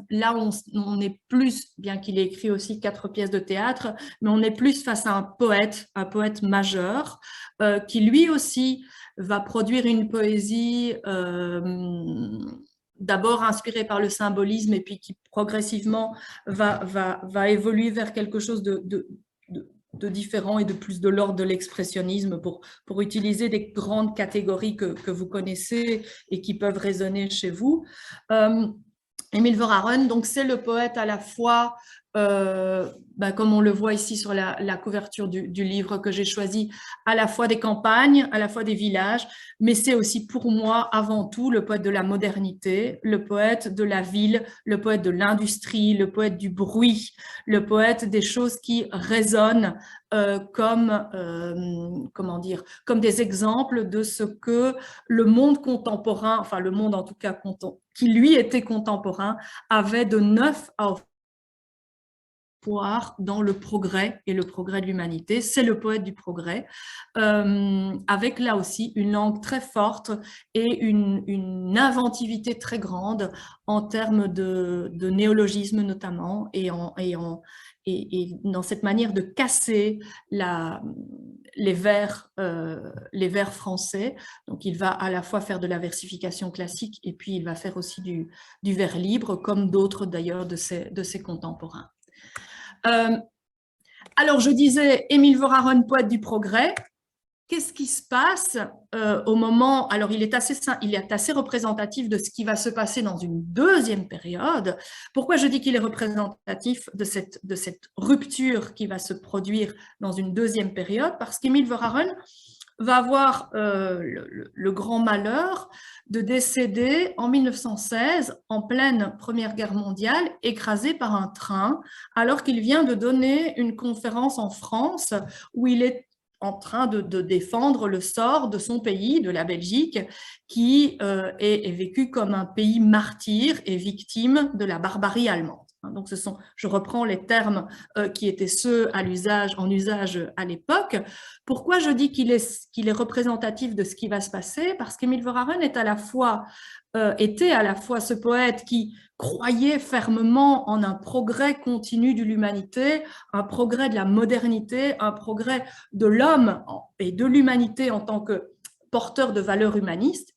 Speaker 2: on est plus, bien qu'il ait écrit aussi 4 pièces de théâtre, mais on est plus face à un poète majeur, qui lui aussi va produire une poésie d'abord inspirée par le symbolisme et puis qui progressivement va évoluer vers quelque chose de différent et de plus de l'ordre de l'expressionnisme pour utiliser des grandes catégories que vous connaissez et qui peuvent résonner chez vous. Émile Verhaeren, donc c'est le poète à la fois, comme on le voit ici sur la couverture du livre que j'ai choisi, à la fois des campagnes, à la fois des villages, mais c'est aussi pour moi avant tout le poète de la modernité, le poète de la ville, le poète de l'industrie, le poète du bruit, le poète des choses qui résonnent comment dire, comme des exemples de ce que le monde contemporain, enfin le monde en tout cas qui lui était contemporain, avait de neuf à offrir dans le progrès et le progrès de l'humanité. C'est le poète du progrès, avec là aussi une langue très forte et une inventivité très grande en termes de néologisme notamment, et dans cette manière de casser les vers français. Donc il va à la fois faire de la versification classique et puis il va faire aussi du vers libre, comme d'autres d'ailleurs de ses contemporains. Alors, je disais, Émile Verhaeren, poète du progrès. Qu'est-ce qui se passe au moment… Alors, il est assez représentatif de ce qui va se passer dans une deuxième période. Pourquoi je dis qu'il est représentatif de cette rupture qui va se produire dans une deuxième période? Parce qu'Émile Verhaeren va avoir le grand malheur de décéder en 1916, en pleine Première Guerre mondiale, écrasé par un train, alors qu'il vient de donner une conférence en France où il est en train de défendre le sort de son pays, de la Belgique, qui est vécu comme un pays martyr et victime de la barbarie allemande. Donc, je reprends les termes qui étaient ceux en usage à l'époque. Pourquoi je dis qu'il est représentatif de ce qui va se passer? Parce qu'Émile Verhaeren était à la fois ce poète qui croyait fermement en un progrès continu de l'humanité, un progrès de la modernité, un progrès de l'homme et de l'humanité en tant que porteur de valeurs humanistes.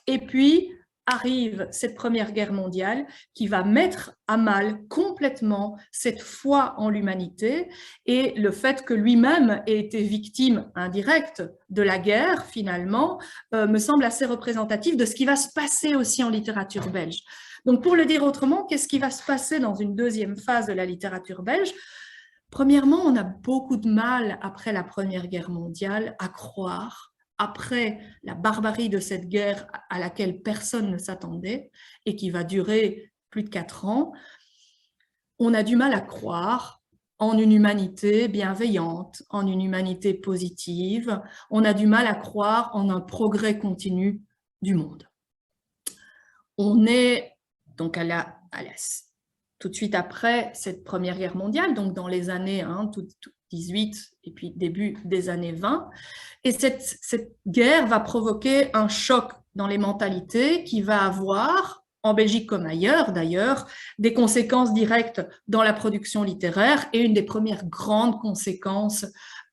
Speaker 2: Et puis arrive cette Première Guerre mondiale qui va mettre à mal complètement cette foi en l'humanité, et le fait que lui-même ait été victime indirecte de la guerre, finalement, me semble assez représentatif de ce qui va se passer aussi en littérature belge. Donc, pour le dire autrement, qu'est-ce qui va se passer dans une deuxième phase de la littérature belge? Premièrement, on a beaucoup de mal, après la Première Guerre mondiale, à croire, après la barbarie de cette guerre à laquelle personne ne s'attendait et qui va durer plus de 4 ans, on a du mal à croire en une humanité bienveillante, en une humanité positive. On a du mal à croire en un progrès continu du monde. On est donc tout de suite après cette Première Guerre mondiale, donc dans les années 18 et puis début des années 20. Et cette guerre va provoquer un choc dans les mentalités qui va avoir, en Belgique comme ailleurs d'ailleurs, des conséquences directes dans la production littéraire, et une des premières grandes conséquences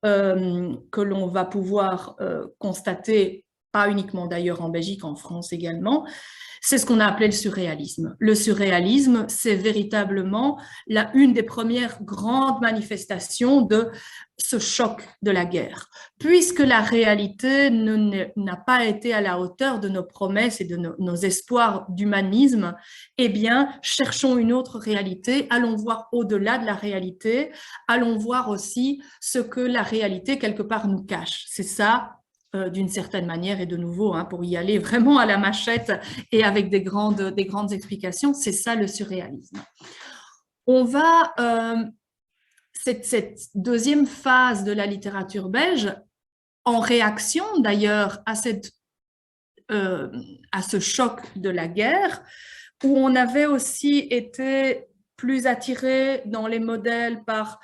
Speaker 2: que l'on va pouvoir constater, pas uniquement d'ailleurs en Belgique, en France également, C'est ce qu'on a appelé le surréalisme. Le surréalisme, c'est véritablement une des premières grandes manifestations de ce choc de la guerre. Puisque la réalité n'a pas été à la hauteur de nos promesses et de nos espoirs d'humanisme, eh bien, cherchons une autre réalité, allons voir au-delà de la réalité, allons voir aussi ce que la réalité, quelque part, nous cache. C'est ça, d'une certaine manière, et de nouveau, pour y aller vraiment à la machette et avec des grandes explications, c'est ça le surréalisme. On va, cette deuxième phase de la littérature belge, en réaction d'ailleurs à ce choc de la guerre, où on avait aussi été plus attiré dans les modèles par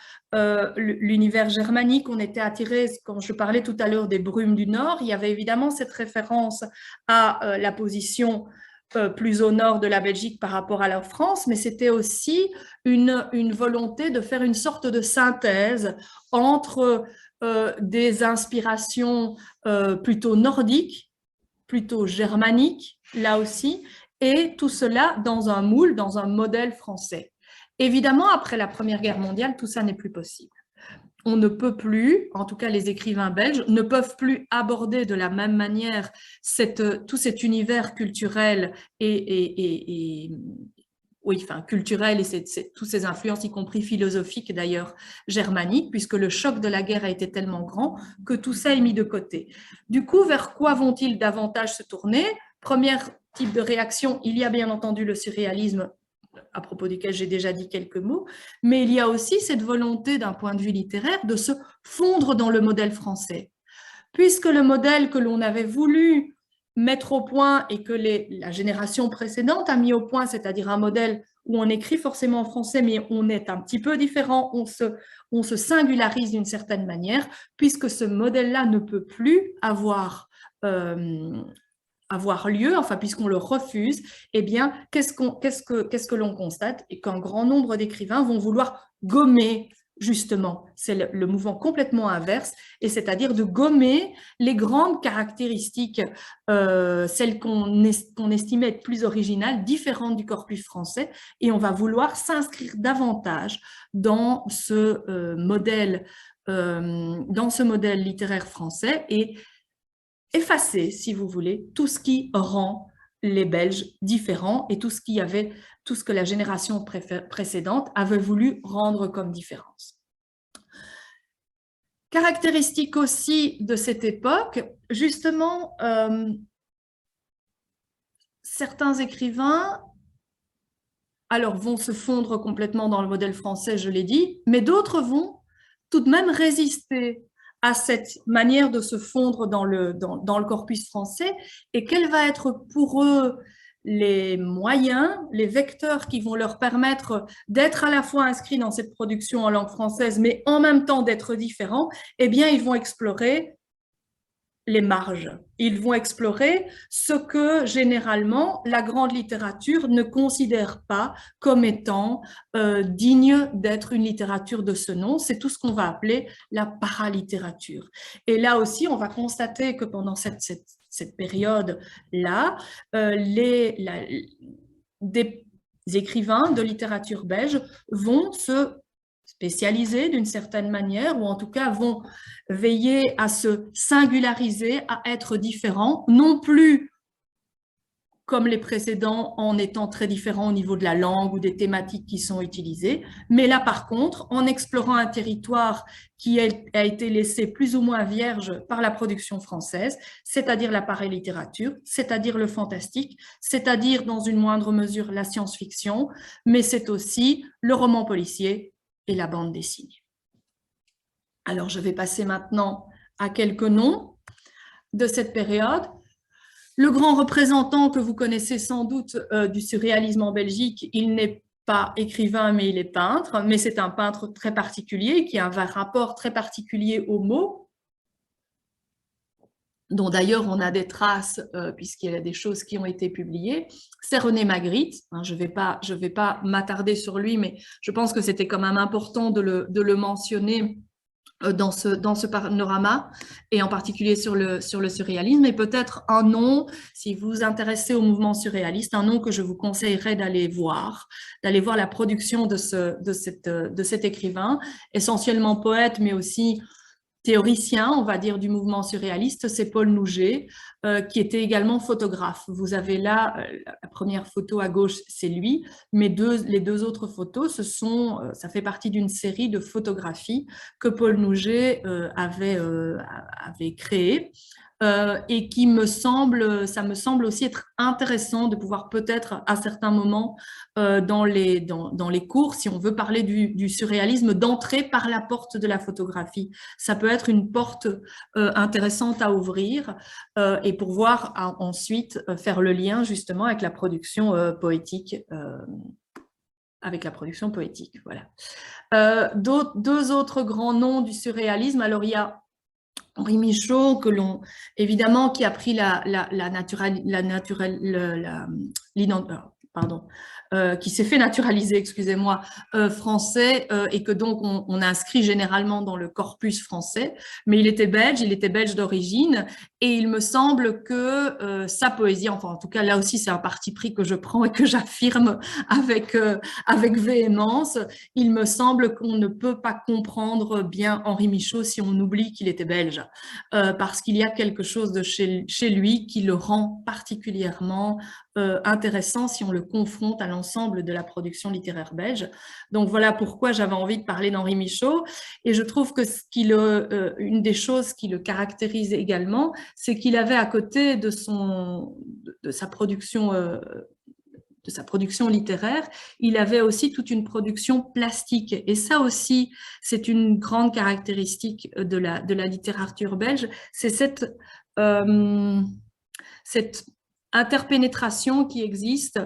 Speaker 2: l'univers germanique. On était attiré, quand je parlais tout à l'heure des brumes du Nord, il y avait évidemment cette référence à la position plus au nord de la Belgique par rapport à la France, mais c'était aussi une volonté de faire une sorte de synthèse entre des inspirations plutôt nordiques, plutôt germaniques, là aussi, et tout cela dans un moule, dans un modèle français. Évidemment, après la Première Guerre mondiale, tout ça n'est plus possible. On ne peut plus, en tout cas les écrivains belges, ne peuvent plus aborder de la même manière tout cet univers culturel culturel et toutes ces influences, y compris philosophiques d'ailleurs, germaniques, puisque le choc de la guerre a été tellement grand que tout ça est mis de côté. Du coup, vers quoi vont-ils davantage se tourner? Premier type de réaction, il y a bien entendu le surréalisme, à propos duquel j'ai déjà dit quelques mots, mais il y a aussi cette volonté d'un point de vue littéraire de se fondre dans le modèle français. Puisque le modèle que l'on avait voulu mettre au point et que la génération précédente a mis au point, c'est-à-dire un modèle où on écrit forcément en français, mais on est un petit peu différent, on se singularise d'une certaine manière, puisque ce modèle-là ne peut plus avoir lieu, enfin puisqu'on le refuse, eh bien, qu'est-ce que l'on constate? Et qu'un grand nombre d'écrivains vont vouloir gommer, justement, c'est le mouvement complètement inverse, et c'est-à-dire de gommer les grandes caractéristiques, celles qu'on estimait être plus originales, différentes du corpus français, et on va vouloir s'inscrire davantage dans ce modèle littéraire français, et effacer, si vous voulez, tout ce qui rend les Belges différents et tout ce que la génération précédente avait voulu rendre comme différence. Caractéristique aussi de cette époque, justement, certains écrivains vont se fondre complètement dans le modèle français, je l'ai dit, mais d'autres vont tout de même résister à cette manière de se fondre dans le corpus français, et quels vont être pour eux les moyens, les vecteurs qui vont leur permettre d'être à la fois inscrits dans cette production en langue française, mais en même temps d'être différents. Eh bien, ils vont explorer les marges. Ils vont explorer ce que généralement la grande littérature ne considère pas comme étant digne d'être une littérature de ce nom. C'est tout ce qu'on va appeler la paralittérature. Et là aussi, on va constater que pendant cette période-là, des écrivains de littérature belge vont se spécialisés d'une certaine manière, ou en tout cas vont veiller à se singulariser, à être différents, non plus comme les précédents en étant très différents au niveau de la langue ou des thématiques qui sont utilisées, mais là par contre, en explorant un territoire qui a été laissé plus ou moins vierge par la production française, c'est-à-dire la paralittérature, c'est-à-dire le fantastique, c'est-à-dire dans une moindre mesure la science-fiction, mais c'est aussi le roman policier et la bande dessinée. Alors, je vais passer maintenant à quelques noms de cette période. Le grand représentant que vous connaissez sans doute du surréalisme en Belgique, il n'est pas écrivain, mais il est peintre, mais c'est un peintre très particulier qui a un rapport très particulier aux mots, dont d'ailleurs on a des traces puisqu'il y a des choses qui ont été publiées. C'est René Magritte. Je ne vais pas m'attarder sur lui, mais je pense que c'était quand même important de le mentionner dans ce panorama, et en particulier sur le surréalisme, et peut-être un nom, si vous vous intéressez au mouvement surréaliste, un nom que je vous conseillerais d'aller voir la production de cet écrivain, essentiellement poète, mais aussi théoricien, on va dire, du mouvement surréaliste, c'est Paul Nouget, qui était également photographe. Vous avez là, la première photo à gauche, c'est lui, mais les deux autres photos, ça fait partie d'une série de photographies que Paul Nouget avait créées. Et ça me semble aussi être intéressant de pouvoir peut-être à certains moments dans les cours, si on veut parler du surréalisme, d'entrer par la porte de la photographie. Ça peut être une porte intéressante à ouvrir et pour voir ensuite faire le lien justement avec la production poétique. Voilà. Deux autres grands noms du surréalisme. Alors, il y a Henri Michaud, évidemment, qui a pris qui s'est fait naturaliser, excusez-moi, français, et que donc on inscrit généralement dans le corpus français. Mais il était belge d'origine, et il me semble que sa poésie, enfin en tout cas là aussi c'est un parti pris que je prends et que j'affirme avec véhémence, il me semble qu'on ne peut pas comprendre bien Henri Michaud si on oublie qu'il était belge, parce qu'il y a quelque chose de chez lui qui le rend particulièrement intéressant si on le confronte à l'ensemble de la production littéraire belge. Donc voilà pourquoi j'avais envie de parler d'Henri Michaud, et je trouve que une des choses qui le caractérise également, c'est qu'il avait à côté de sa production littéraire, il avait aussi toute une production plastique. Et ça aussi, c'est une grande caractéristique de la littérature belge, c'est cette interpénétration qui existe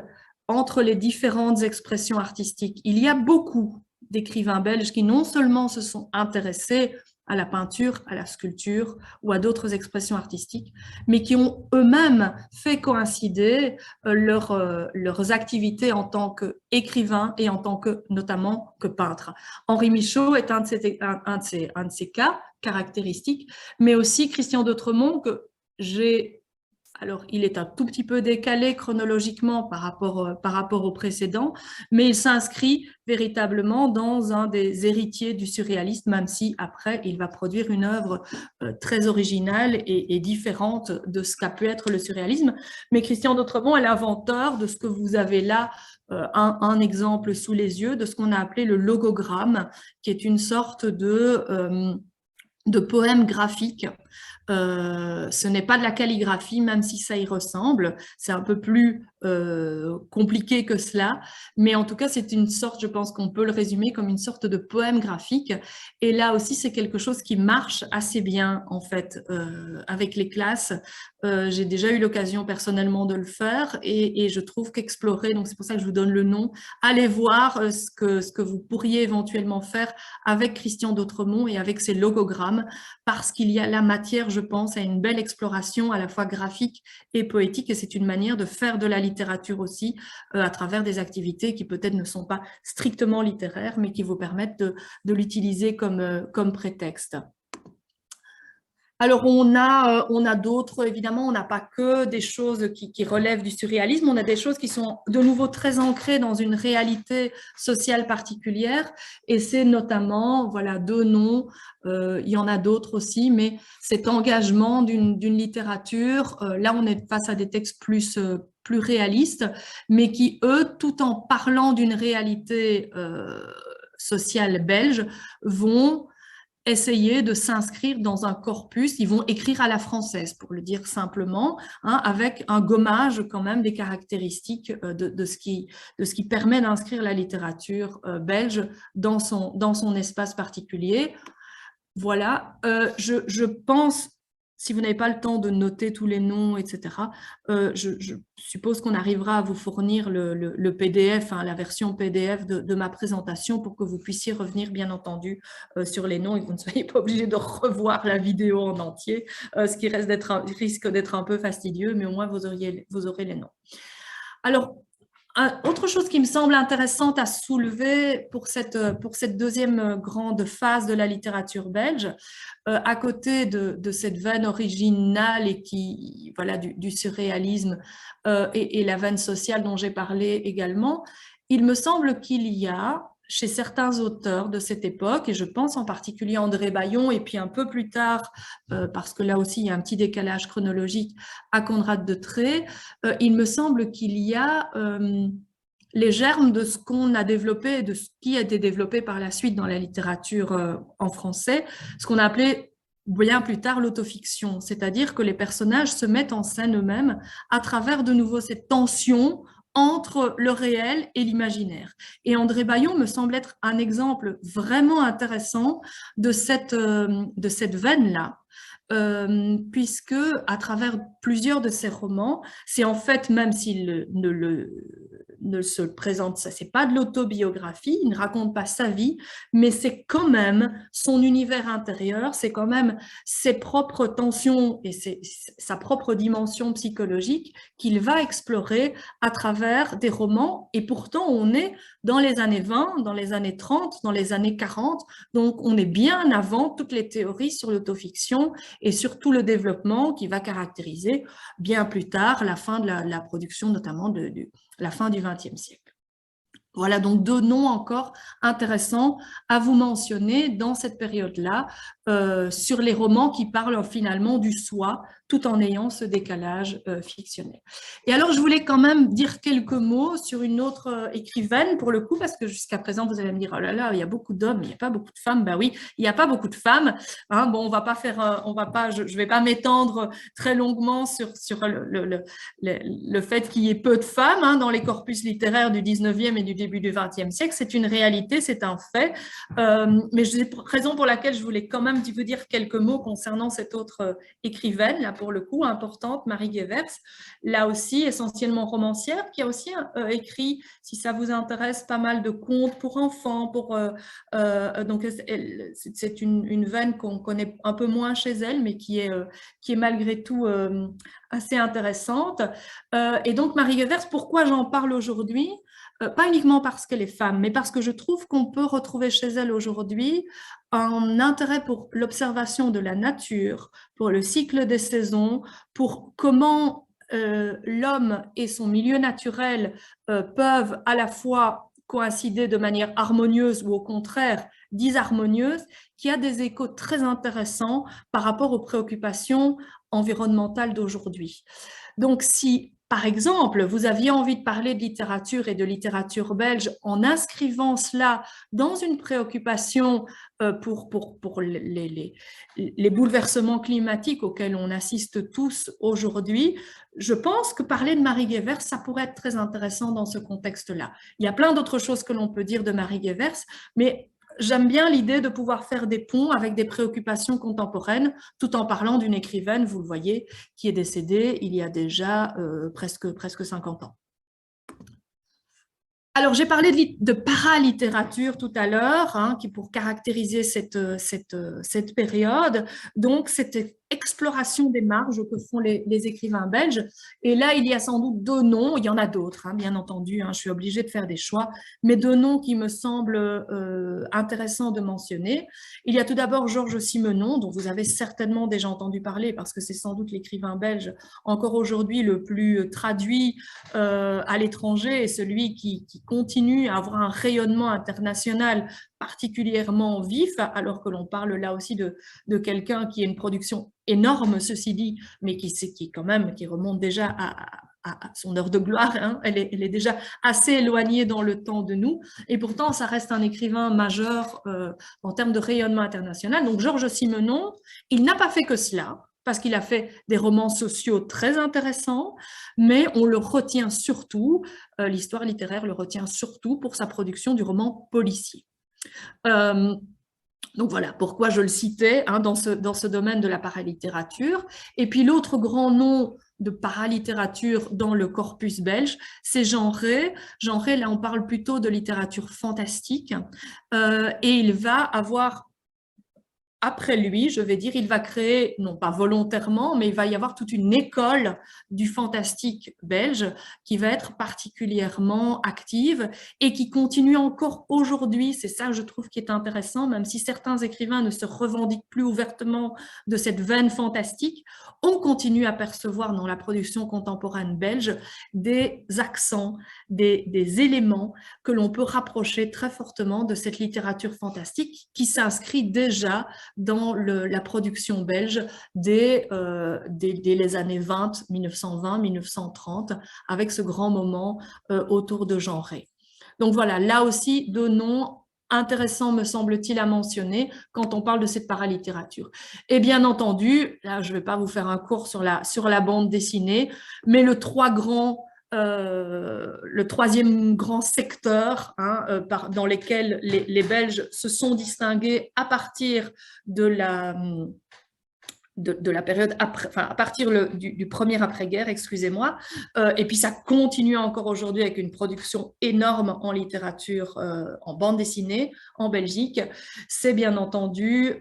Speaker 2: entre les différentes expressions artistiques. Il y a beaucoup d'écrivains belges qui non seulement se sont intéressés à la peinture, à la sculpture ou à d'autres expressions artistiques, mais qui ont eux-mêmes fait coïncider leurs activités en tant qu'écrivains et en tant que, notamment, que peintres. Henri Michaud est un de ces cas caractéristiques, mais aussi Christian d'Autremont, que alors, il est un tout petit peu décalé chronologiquement par rapport au précédent, mais il s'inscrit véritablement dans un des héritiers du surréalisme, même si après, il va produire une œuvre très originale et différente de ce qu'a pu être le surréalisme. Mais Christian d'Autremont est l'inventeur de ce que vous avez là, un exemple sous les yeux, de ce qu'on a appelé le logogramme, qui est une sorte de poème graphique. Ce n'est pas de la calligraphie, même si ça y ressemble. C'est un peu plus compliqué que cela, mais en tout cas, c'est une sorte, je pense qu'on peut le résumer comme une sorte de poème graphique. Et là aussi, c'est quelque chose qui marche assez bien, en fait, avec les classes. J'ai déjà eu l'occasion personnellement de le faire, et je trouve qu'explorer, donc c'est pour ça que je vous donne le nom, allez voir ce que vous pourriez éventuellement faire avec Christian d'Autremont et avec ses logogrammes, parce qu'il y a la matière, je pense, à une belle exploration à la fois graphique et poétique, et c'est une manière de faire de la littérature aussi à travers des activités qui peut-être ne sont pas strictement littéraires, mais qui vous permettent de l'utiliser comme prétexte. Alors, on a d'autres, évidemment, on n'a pas que des choses qui relèvent du surréalisme, on a des choses qui sont de nouveau très ancrées dans une réalité sociale particulière, et c'est notamment, voilà, deux noms, il y en a d'autres aussi, mais cet engagement d'une littérature, là on est face à des textes plus réalistes, mais qui, eux, tout en parlant d'une réalité sociale belge, vont essayer de s'inscrire dans un corpus, ils vont écrire à la française, pour le dire simplement, hein, avec un gommage quand même des caractéristiques de ce qui permet d'inscrire la littérature belge dans son espace particulier. Voilà, je pense, si vous n'avez pas le temps de noter tous les noms, etc., je suppose qu'on arrivera à vous fournir le PDF, hein, la version PDF de ma présentation, pour que vous puissiez revenir, bien entendu, sur les noms, et que vous ne soyez pas obligé de revoir la vidéo en entier, ce qui risque d'être un peu fastidieux, mais au moins vous aurez les noms. Alors, Autre chose qui me semble intéressante à soulever pour cette deuxième grande phase de la littérature belge, à côté de cette veine originale et voilà, du surréalisme et la veine sociale dont j'ai parlé également, il me semble qu'il y a chez certains auteurs de cette époque, et je pense en particulier à André Bayon, et puis un peu plus tard, parce que là aussi il y a un petit décalage chronologique, à Conrad de Trait, il me semble qu'il y a les germes de ce qu'on a développé et de ce qui a été développé par la suite dans la littérature en français, ce qu'on a appelé bien plus tard l'autofiction, c'est-à-dire que les personnages se mettent en scène eux-mêmes à travers de nouveau cette tension entre le réel et l'imaginaire. Et André Bayon me semble être un exemple vraiment intéressant de cette veine-là, puisque à travers plusieurs de ses romans, c'est en fait, même s'il ne se présente, ça c'est pas de l'autobiographie, il ne raconte pas sa vie, mais c'est quand même son univers intérieur, c'est quand même ses propres tensions et sa propre dimension psychologique qu'il va explorer à travers des romans. Et pourtant, on est dans les années 20, dans les années 30, dans les années 40, donc on est bien avant toutes les théories sur l'autofiction et surtout le développement qui va caractériser bien plus tard la fin de la production, notamment de la fin du XXe siècle. Voilà donc deux noms encore intéressants à vous mentionner dans cette période-là sur les romans qui parlent finalement du soi tout en ayant ce décalage fictionnel. Et alors, je voulais quand même dire quelques mots sur une autre écrivaine pour le coup, parce que jusqu'à présent, vous allez me dire, oh là là, il y a beaucoup d'hommes, il n'y a pas beaucoup de femmes. Ben oui, il n'y a pas beaucoup de femmes. Hein, bon, je vais pas m'étendre très longuement sur le fait qu'il y ait peu de femmes hein, dans les corpus littéraires du 19e et du début du 20e siècle. C'est une réalité, c'est un fait. Mais c'est raison pour laquelle je voulais quand même vous dire quelques mots concernant cette autre écrivaine, là pour le coup, importante, Marie Guevers, là aussi essentiellement romancière, qui a aussi écrit, si ça vous intéresse, pas mal de contes pour enfants. Donc c'est une veine qu'on connaît un peu moins chez elle, mais qui est malgré tout assez intéressante. Et donc Marie Guevers, pourquoi j'en parle aujourd'hui ? Pas uniquement parce qu'elle est femme, mais parce que je trouve qu'on peut retrouver chez elle aujourd'hui un intérêt pour l'observation de la nature, pour le cycle des saisons, pour comment l'homme et son milieu naturel peuvent à la fois coïncider de manière harmonieuse ou au contraire disharmonieuse, qui a des échos très intéressants par rapport aux préoccupations environnementales d'aujourd'hui. Donc, si, par exemple, vous aviez envie de parler de littérature et de littérature belge en inscrivant cela dans une préoccupation pour les bouleversements climatiques auxquels on assiste tous aujourd'hui, je pense que parler de Marie Guevers, ça pourrait être très intéressant dans ce contexte-là. Il y a plein d'autres choses que l'on peut dire de Marie Guevers, mais j'aime bien l'idée de pouvoir faire des ponts avec des préoccupations contemporaines, tout en parlant d'une écrivaine, vous le voyez, qui est décédée il y a déjà presque 50 ans. Alors, j'ai parlé de paralittérature tout à l'heure, hein, pour caractériser cette période. Donc, cette exploration des marges que font les écrivains belges. Et là, il y a sans doute deux noms, il y en a d'autres, hein, bien entendu, hein, je suis obligée de faire des choix, mais deux noms qui me semblent intéressants de mentionner. Il y a tout d'abord Georges Simenon, dont vous avez certainement déjà entendu parler, parce que c'est sans doute l'écrivain belge encore aujourd'hui le plus traduit à l'étranger et celui qui continue à avoir un rayonnement international particulièrement vif, alors que l'on parle là aussi de quelqu'un qui a une production énorme, ceci dit, mais qui remonte déjà à son heure de gloire, hein. Elle est déjà assez éloignée dans le temps de nous, et pourtant ça reste un écrivain majeur en termes de rayonnement international. Donc Georges Simenon, il n'a pas fait que cela, parce qu'il a fait des romans sociaux très intéressants, mais on le retient surtout, l'histoire littéraire le retient surtout pour sa production du roman policier. Donc voilà pourquoi je le citais hein, dans ce domaine de la paralittérature. Et puis l'autre grand nom de paralittérature dans le corpus belge, c'est Jean Rey. Jean Rey, là on parle plutôt de littérature fantastique, et il va avoir après lui, je vais dire, il va créer, non pas volontairement, mais il va y avoir toute une école du fantastique belge qui va être particulièrement active et qui continue encore aujourd'hui. C'est ça, je trouve, qui est intéressant, même si certains écrivains ne se revendiquent plus ouvertement de cette veine fantastique, on continue à percevoir dans la production contemporaine belge des accents, des éléments que l'on peut rapprocher très fortement de cette littérature fantastique qui s'inscrit déjà dans la production belge dès les années 20, 1920, 1930, avec ce grand moment autour de Genré. Donc voilà, là aussi, deux noms intéressants, me semble-t-il, à mentionner quand on parle de cette paralittérature. Et bien entendu, là, je ne vais pas vous faire un cours sur la bande dessinée, mais le troisième grand secteur dans lesquels les Belges se sont distingués à partir de la période après, enfin à partir du premier après-guerre, excusez-moi, et puis ça continue encore aujourd'hui avec une production énorme en littérature, en bande dessinée en Belgique. C'est bien entendu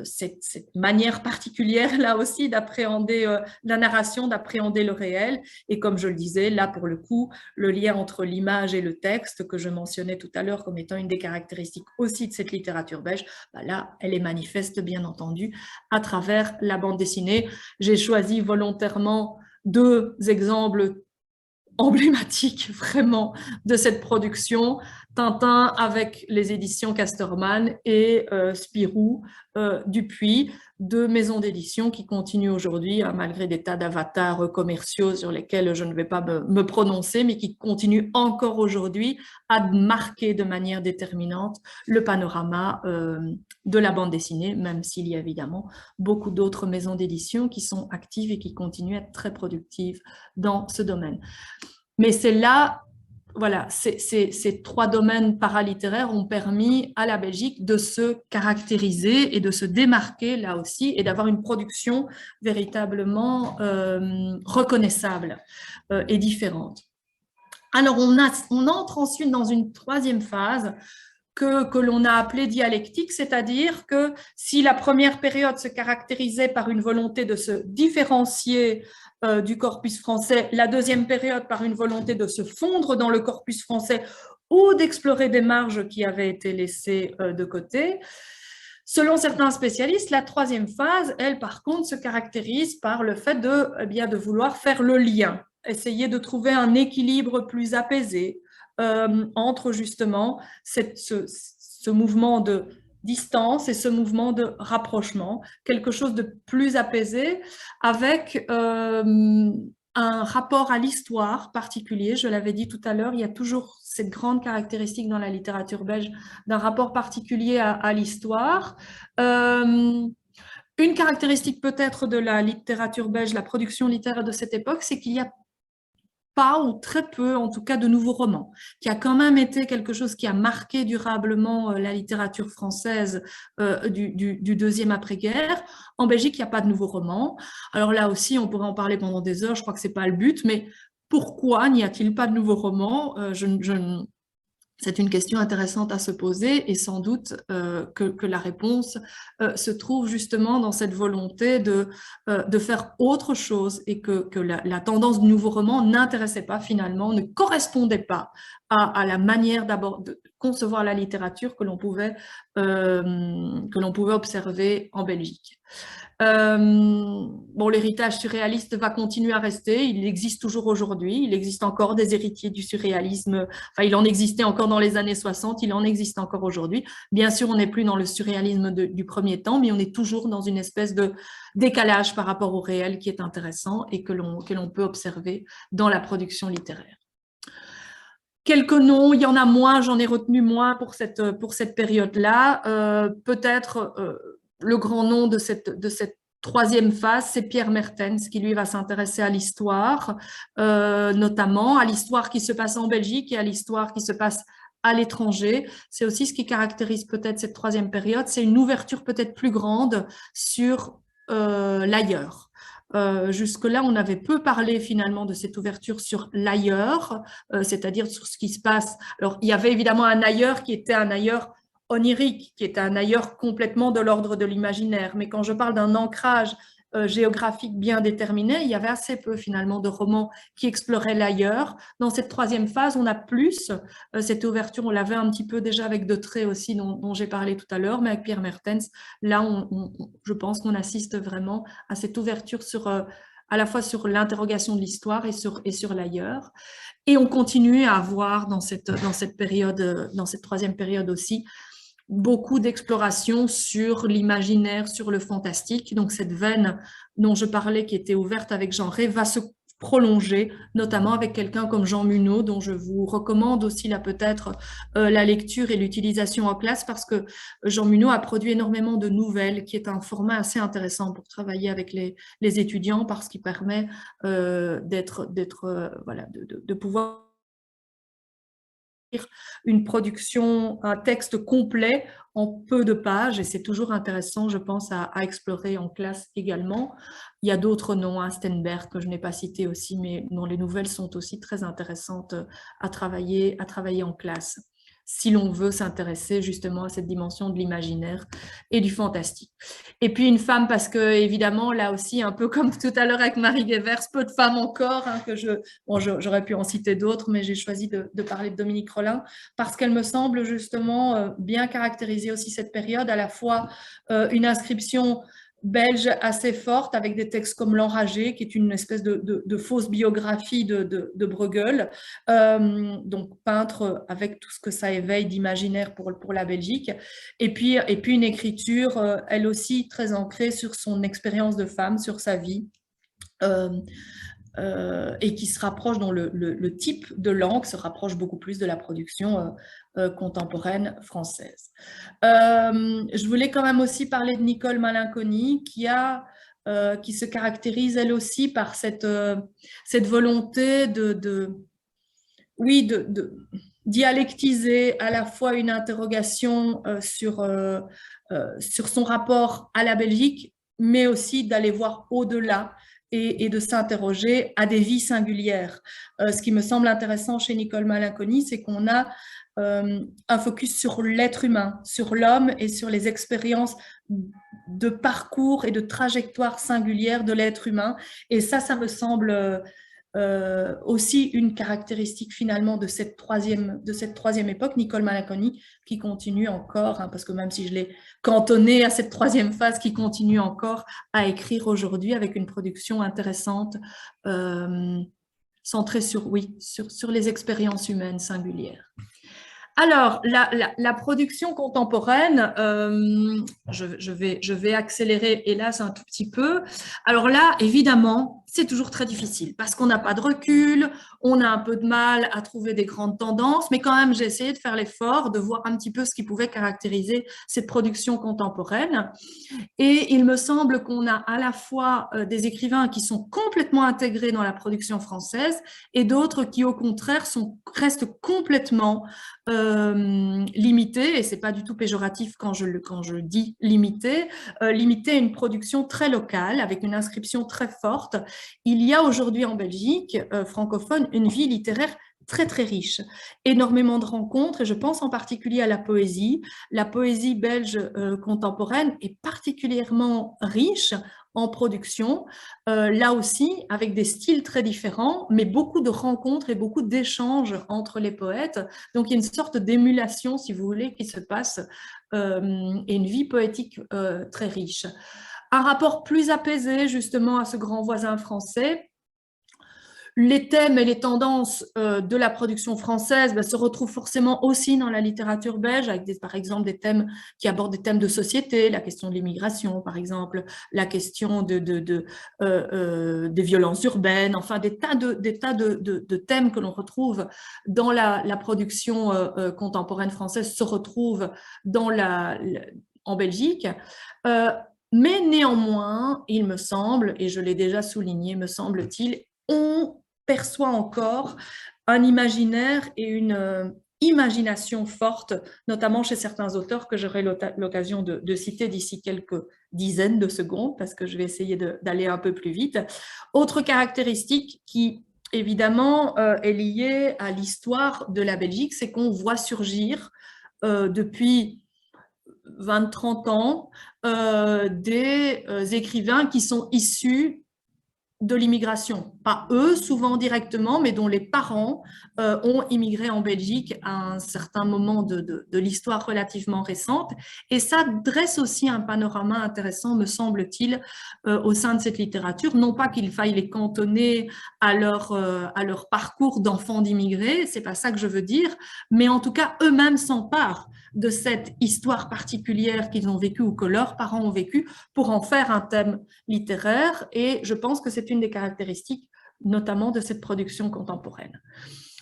Speaker 2: cette manière particulière là aussi d'appréhender la narration, d'appréhender le réel, et comme je le disais, là pour le coup, le lien entre l'image et le texte que je mentionnais tout à l'heure comme étant une des caractéristiques aussi de cette littérature belge, bah là elle est manifeste bien entendu à travers la bande dessinée. J'ai choisi volontairement deux exemples emblématiques vraiment de cette production, Tintin avec les éditions Casterman et Spirou Dupuis, deux maisons d'édition qui continuent aujourd'hui, malgré des tas d'avatars commerciaux sur lesquels je ne vais pas me prononcer, mais qui continuent encore aujourd'hui à marquer de manière déterminante le panorama de la bande dessinée, même s'il y a évidemment beaucoup d'autres maisons d'édition qui sont actives et qui continuent à être très productives dans ce domaine. Mais c'est là, voilà, ces trois domaines paralittéraires ont permis à la Belgique de se caractériser et de se démarquer là aussi et d'avoir une production véritablement reconnaissable et différente. Alors, on entre ensuite dans une troisième phase que l'on a appelée dialectique, c'est-à-dire que si la première période se caractérisait par une volonté de se différencier du corpus français, la deuxième période par une volonté de se fondre dans le corpus français ou d'explorer des marges qui avaient été laissées de côté. Selon certains spécialistes, la troisième phase, elle, par contre, se caractérise par le fait de vouloir faire le lien, essayer de trouver un équilibre plus apaisé entre justement ce mouvement de distance et ce mouvement de rapprochement, quelque chose de plus apaisé avec un rapport à l'histoire particulier. Je l'avais dit tout à l'heure, il y a toujours cette grande caractéristique dans la littérature belge d'un rapport particulier à l'histoire. Une caractéristique peut-être de la littérature belge, la production littéraire de cette époque, c'est qu'il y a pas ou très peu, en tout cas, de nouveaux romans, qui a quand même été quelque chose qui a marqué durablement la littérature française du deuxième après-guerre. En Belgique, il n'y a pas de nouveaux romans. Alors là aussi, on pourrait en parler pendant des heures, je crois que ce n'est pas le but, mais pourquoi n'y a-t-il pas de nouveaux romans? C'est une question intéressante à se poser et sans doute que la réponse se trouve justement dans cette volonté de faire autre chose et que la tendance du nouveau roman n'intéressait pas finalement, ne correspondait pas à la manière de concevoir la littérature que l'on pouvait observer en Belgique. Bon, l'héritage surréaliste va continuer à rester, il existe toujours aujourd'hui, il existe encore des héritiers du surréalisme, enfin il en existait encore dans les années 60, il en existe encore aujourd'hui. Bien sûr, on n'est plus dans le surréalisme du premier temps, mais on est toujours dans une espèce de décalage par rapport au réel qui est intéressant et que l'on peut observer dans la production littéraire. Quelques noms, il y en a moins, j'en ai retenu moins pour cette période-là. Peut-être le grand nom de cette troisième phase, c'est Pierre Mertens, qui lui va s'intéresser à l'histoire, notamment à l'histoire qui se passe en Belgique et à l'histoire qui se passe à l'étranger. C'est aussi ce qui caractérise peut-être cette troisième période, c'est une ouverture peut-être plus grande sur l'ailleurs. Jusque-là, on avait peu parlé finalement de cette ouverture sur l'ailleurs, c'est-à-dire sur ce qui se passe. Alors, il y avait évidemment un ailleurs qui était un ailleurs onirique, qui est un ailleurs complètement de l'ordre de l'imaginaire. Mais quand je parle d'un ancrage géographique bien déterminé, il y avait assez peu finalement de romans qui exploraient l'ailleurs. Dans cette troisième phase, on a plus cette ouverture, on l'avait un petit peu déjà avec Dautrey aussi, dont j'ai parlé tout à l'heure, mais avec Pierre Mertens, là, je pense qu'on assiste vraiment à cette ouverture sur, à la fois sur l'interrogation de l'histoire et sur l'ailleurs. Et on continue à avoir dans cette période, dans cette troisième période aussi, beaucoup d'exploration sur l'imaginaire, sur le fantastique. Donc cette veine dont je parlais qui était ouverte avec Jean Rey va se prolonger, notamment avec quelqu'un comme Jean Munot, dont je vous recommande aussi là peut-être la lecture et l'utilisation en classe, parce que Jean Munot a produit énormément de nouvelles, qui est un format assez intéressant pour travailler avec les étudiants, parce qu'il permet voilà, de pouvoir une production, un texte complet en peu de pages, et c'est toujours intéressant, je pense, à explorer en classe également. Il y a d'autres noms, Stenberg, que je n'ai pas cité aussi, mais dont les nouvelles sont aussi très intéressantes à travailler en classe, si l'on veut s'intéresser justement à cette dimension de l'imaginaire et du fantastique. Et puis une femme, parce que évidemment, là aussi, un peu comme tout à l'heure avec Marie Guevers, peu de femmes encore, hein, j'aurais pu en citer d'autres, mais j'ai choisi de parler de Dominique Rollin, parce qu'elle me semble justement bien caractériser aussi cette période, à la fois une inscription belge assez forte, avec des textes comme L'Enragé, qui est une espèce de fausse biographie de Bruegel, donc peintre avec tout ce que ça éveille d'imaginaire pour la Belgique, et puis une écriture, elle aussi très ancrée sur son expérience de femme, sur sa vie, et qui se rapproche, dont le type de langue se rapproche beaucoup plus de la production contemporaine française. Je voulais quand même aussi parler de Nicole Malinconi, qui se caractérise elle aussi par cette volonté de dialectiser à la fois une interrogation sur son rapport à la Belgique, mais aussi d'aller voir au-delà et de s'interroger à des vies singulières. Ce qui me semble intéressant chez Nicole Malinconi, c'est qu'on a un focus sur l'être humain, sur l'homme et sur les expériences de parcours et de trajectoires singulières de l'être humain. Et ça me semble aussi une caractéristique finalement de cette troisième époque, Nicole Malinconi, qui continue encore, hein, parce que même si je l'ai cantonnée à cette troisième phase, qui continue encore à écrire aujourd'hui avec une production intéressante, centrée sur les expériences humaines singulières. Alors, la production contemporaine, je vais accélérer, hélas, un tout petit peu. Alors là, évidemment, c'est toujours très difficile parce qu'on n'a pas de recul, on a un peu de mal à trouver des grandes tendances, mais quand même, j'ai essayé de faire l'effort de voir un petit peu ce qui pouvait caractériser cette production contemporaine. Et il me semble qu'on a à la fois des écrivains qui sont complètement intégrés dans la production française et d'autres qui, au contraire, restent complètement limités, et c'est pas du tout péjoratif quand je dis limité, limité à une production très locale, avec une inscription très forte. Il y a aujourd'hui en Belgique francophone une vie littéraire très très riche, énormément de rencontres, et je pense en particulier à la poésie. La poésie belge contemporaine est particulièrement riche en production, là aussi avec des styles très différents, mais beaucoup de rencontres et beaucoup d'échanges entre les poètes. Donc il y a une sorte d'émulation, si vous voulez, qui se passe, et une vie poétique très riche. Un rapport plus apaisé justement à ce grand voisin français. Les thèmes et les tendances de la production française se retrouvent forcément aussi dans la littérature belge, avec par exemple des thèmes qui abordent des thèmes de société, la question de l'immigration par exemple, la question des violences urbaines, enfin des tas de thèmes que l'on retrouve dans la production contemporaine française se retrouvent en Belgique. Mais néanmoins, il me semble, et je l'ai déjà souligné, me semble-t-il, on perçoit encore un imaginaire et une imagination forte, notamment chez certains auteurs que j'aurai l'occasion de citer d'ici quelques dizaines de secondes, parce que je vais essayer d'aller un peu plus vite. Autre caractéristique qui, évidemment, est liée à l'histoire de la Belgique, c'est qu'on voit surgir depuis 20-30 ans, des écrivains qui sont issus de l'immigration. Pas eux, souvent directement, mais dont les parents ont immigré en Belgique à un certain moment de l'histoire relativement récente. Et ça dresse aussi un panorama intéressant, me semble-t-il, au sein de cette littérature. Non pas qu'il faille les cantonner à leur parcours d'enfants d'immigrés, c'est pas ça que je veux dire, mais en tout cas, eux-mêmes s'emparent de cette histoire particulière qu'ils ont vécue ou que leurs parents ont vécue pour en faire un thème littéraire, et je pense que c'est une des caractéristiques notamment de cette production contemporaine.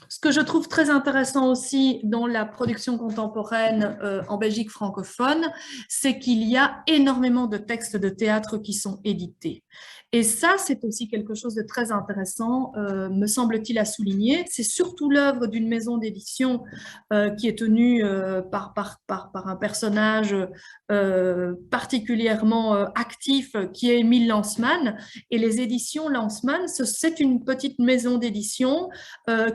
Speaker 2: Ce que je trouve très intéressant aussi dans la production contemporaine en Belgique francophone, c'est qu'il y a énormément de textes de théâtre qui sont édités. Et ça, c'est aussi quelque chose de très intéressant, me semble-t-il, à souligner. C'est surtout l'œuvre d'une maison d'édition qui est tenue par un personnage particulièrement actif, qui est Émile Lanzmann. Et les éditions Lanzmann, c'est une petite maison d'édition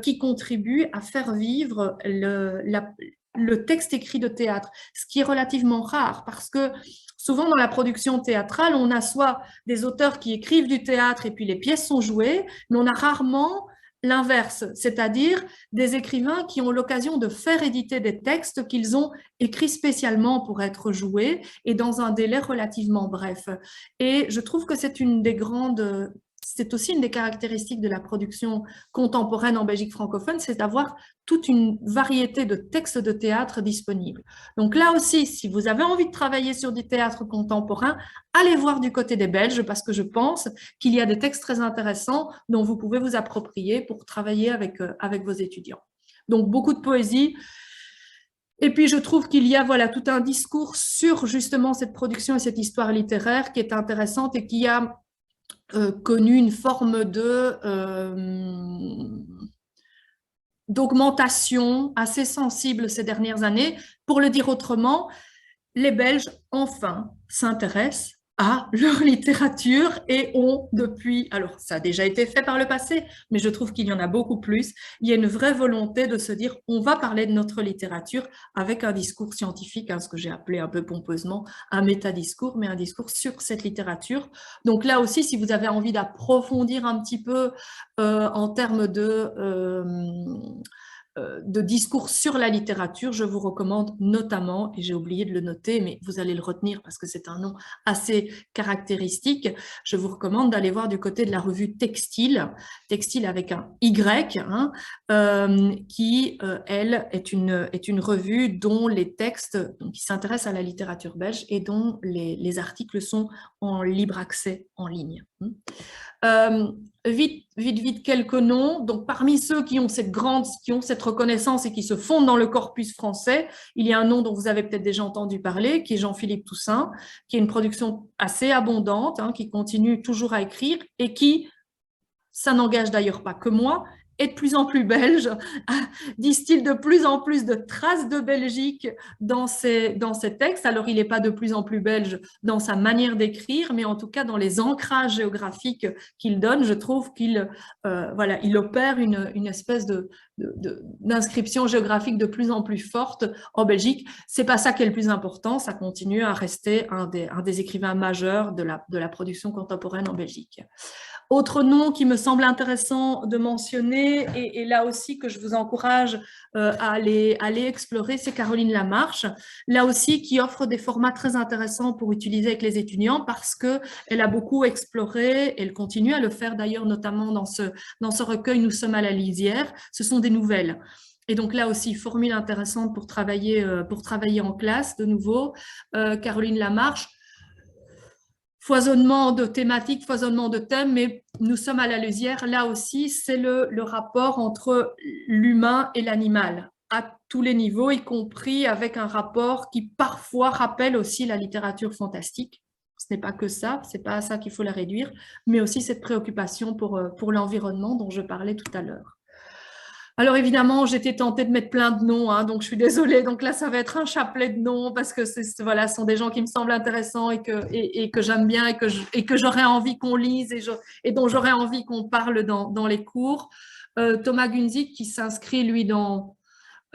Speaker 2: qui contribue à faire vivre le texte écrit de théâtre, ce qui est relativement rare parce que souvent dans la production théâtrale, on a soit des auteurs qui écrivent du théâtre et puis les pièces sont jouées, mais on a rarement l'inverse, c'est-à-dire des écrivains qui ont l'occasion de faire éditer des textes qu'ils ont écrits spécialement pour être joués et dans un délai relativement bref. Et je trouve que c'est aussi une des caractéristiques de la production contemporaine en Belgique francophone, c'est d'avoir toute une variété de textes de théâtre disponibles. Donc là aussi, si vous avez envie de travailler sur du théâtre contemporain, allez voir du côté des Belges parce que je pense qu'il y a des textes très intéressants dont vous pouvez vous approprier pour travailler avec vos étudiants. Donc beaucoup de poésie. Et puis je trouve qu'il y a tout un discours sur justement cette production et cette histoire littéraire qui est intéressante et qui a connu une forme d'augmentation assez sensible ces dernières années. Pour le dire autrement, les Belges, enfin, s'intéressent à leur littérature et ont depuis, alors ça a déjà été fait par le passé, mais je trouve qu'il y en a beaucoup plus, il y a une vraie volonté de se dire on va parler de notre littérature avec un discours scientifique, ce que j'ai appelé un peu pompeusement un métadiscours, mais un discours sur cette littérature. Donc là aussi, si vous avez envie d'approfondir un petit peu en termes de discours sur la littérature, je vous recommande notamment, et j'ai oublié de le noter, mais vous allez le retenir parce que c'est un nom assez caractéristique, je vous recommande d'aller voir du côté de la revue Textile, Textile avec un Y, qui, elle, est une revue dont les textes, qui s'intéressent à la littérature belge et dont les articles sont en libre accès en ligne. Vite, quelques noms. Donc, parmi ceux qui ont cette reconnaissance et qui se fondent dans le corpus français, il y a un nom dont vous avez peut-être déjà entendu parler, qui est Jean-Philippe Toussaint, qui a une production assez abondante, qui continue toujours à écrire et qui, ça n'engage d'ailleurs pas que moi, est de plus en plus belge, distille de plus en plus de traces de Belgique dans ses textes. Alors, il n'est pas de plus en plus belge dans sa manière d'écrire, mais en tout cas, dans les ancrages géographiques qu'il donne, je trouve qu'il il opère une espèce d'inscription géographique de plus en plus forte en Belgique. C'est pas ça qui est le plus important, ça continue à rester un des écrivains majeurs de la production contemporaine en Belgique. Autre nom qui me semble intéressant de mentionner, et là aussi que je vous encourage à aller explorer, c'est Caroline Lamarche, là aussi qui offre des formats très intéressants pour utiliser avec les étudiants parce qu'elle a beaucoup exploré, elle continue à le faire d'ailleurs notamment dans ce recueil « Nous sommes à la lisière », ce sont des nouvelles. Et donc là aussi, formule intéressante pour travailler en classe de nouveau. Caroline Lamarche, foisonnement de thématiques, foisonnement de thèmes, mais nous sommes à la lisière. Là aussi, c'est le rapport entre l'humain et l'animal à tous les niveaux, y compris avec un rapport qui parfois rappelle aussi la littérature fantastique. Ce n'est pas que ça, c'est pas à ça qu'il faut la réduire, mais aussi cette préoccupation pour l'environnement dont je parlais tout à l'heure. Alors évidemment, j'étais tentée de mettre plein de noms, donc je suis désolée. Donc là, ça va être un chapelet de noms parce que ce sont des gens qui me semblent intéressants et que j'aime bien et que j'aurais envie qu'on lise et dont j'aurais envie qu'on parle dans les cours. Thomas Gunzig qui s'inscrit, lui, dans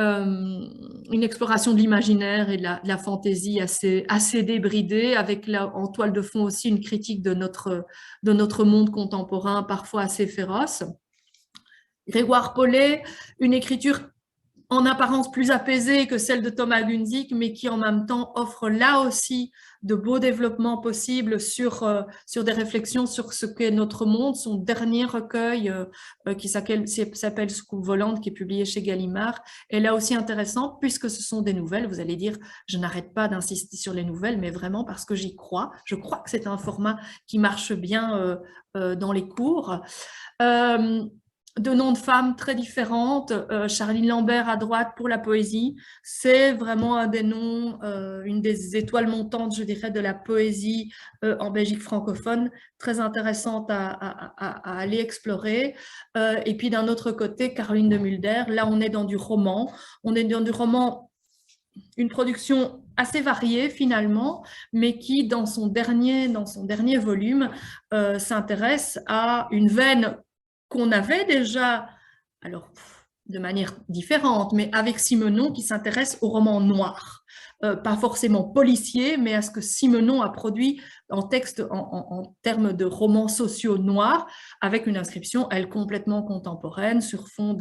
Speaker 2: une exploration de l'imaginaire et de la fantaisie assez débridée, avec là, en toile de fond aussi une critique de notre monde contemporain, parfois assez féroce. Grégoire Paulet, une écriture en apparence plus apaisée que celle de Thomas Gunzig, mais qui en même temps offre là aussi de beaux développements possibles sur des réflexions sur ce qu'est notre monde. Son dernier recueil qui s'appelle Soucoupe volante, qui est publié chez Gallimard, est là aussi intéressant puisque ce sont des nouvelles. Vous allez dire, je n'arrête pas d'insister sur les nouvelles, mais vraiment parce que j'y crois. Je crois que c'est un format qui marche bien dans les cours. De noms de femmes très différentes. Charline Lambert à droite pour la poésie, c'est vraiment un des noms, une des étoiles montantes, je dirais, de la poésie en Belgique francophone, très intéressante à aller explorer. Et puis d'un autre côté, Caroline de Mulder, là on est dans du roman, une production assez variée finalement, mais qui dans son dernier volume s'intéresse à une veine qu'on avait déjà, alors de manière différente, mais avec Simenon qui s'intéresse au roman noir. Pas forcément policier, mais à ce que Simenon a produit en texte, en termes de romans sociaux noirs, avec une inscription, elle, complètement contemporaine, sur fond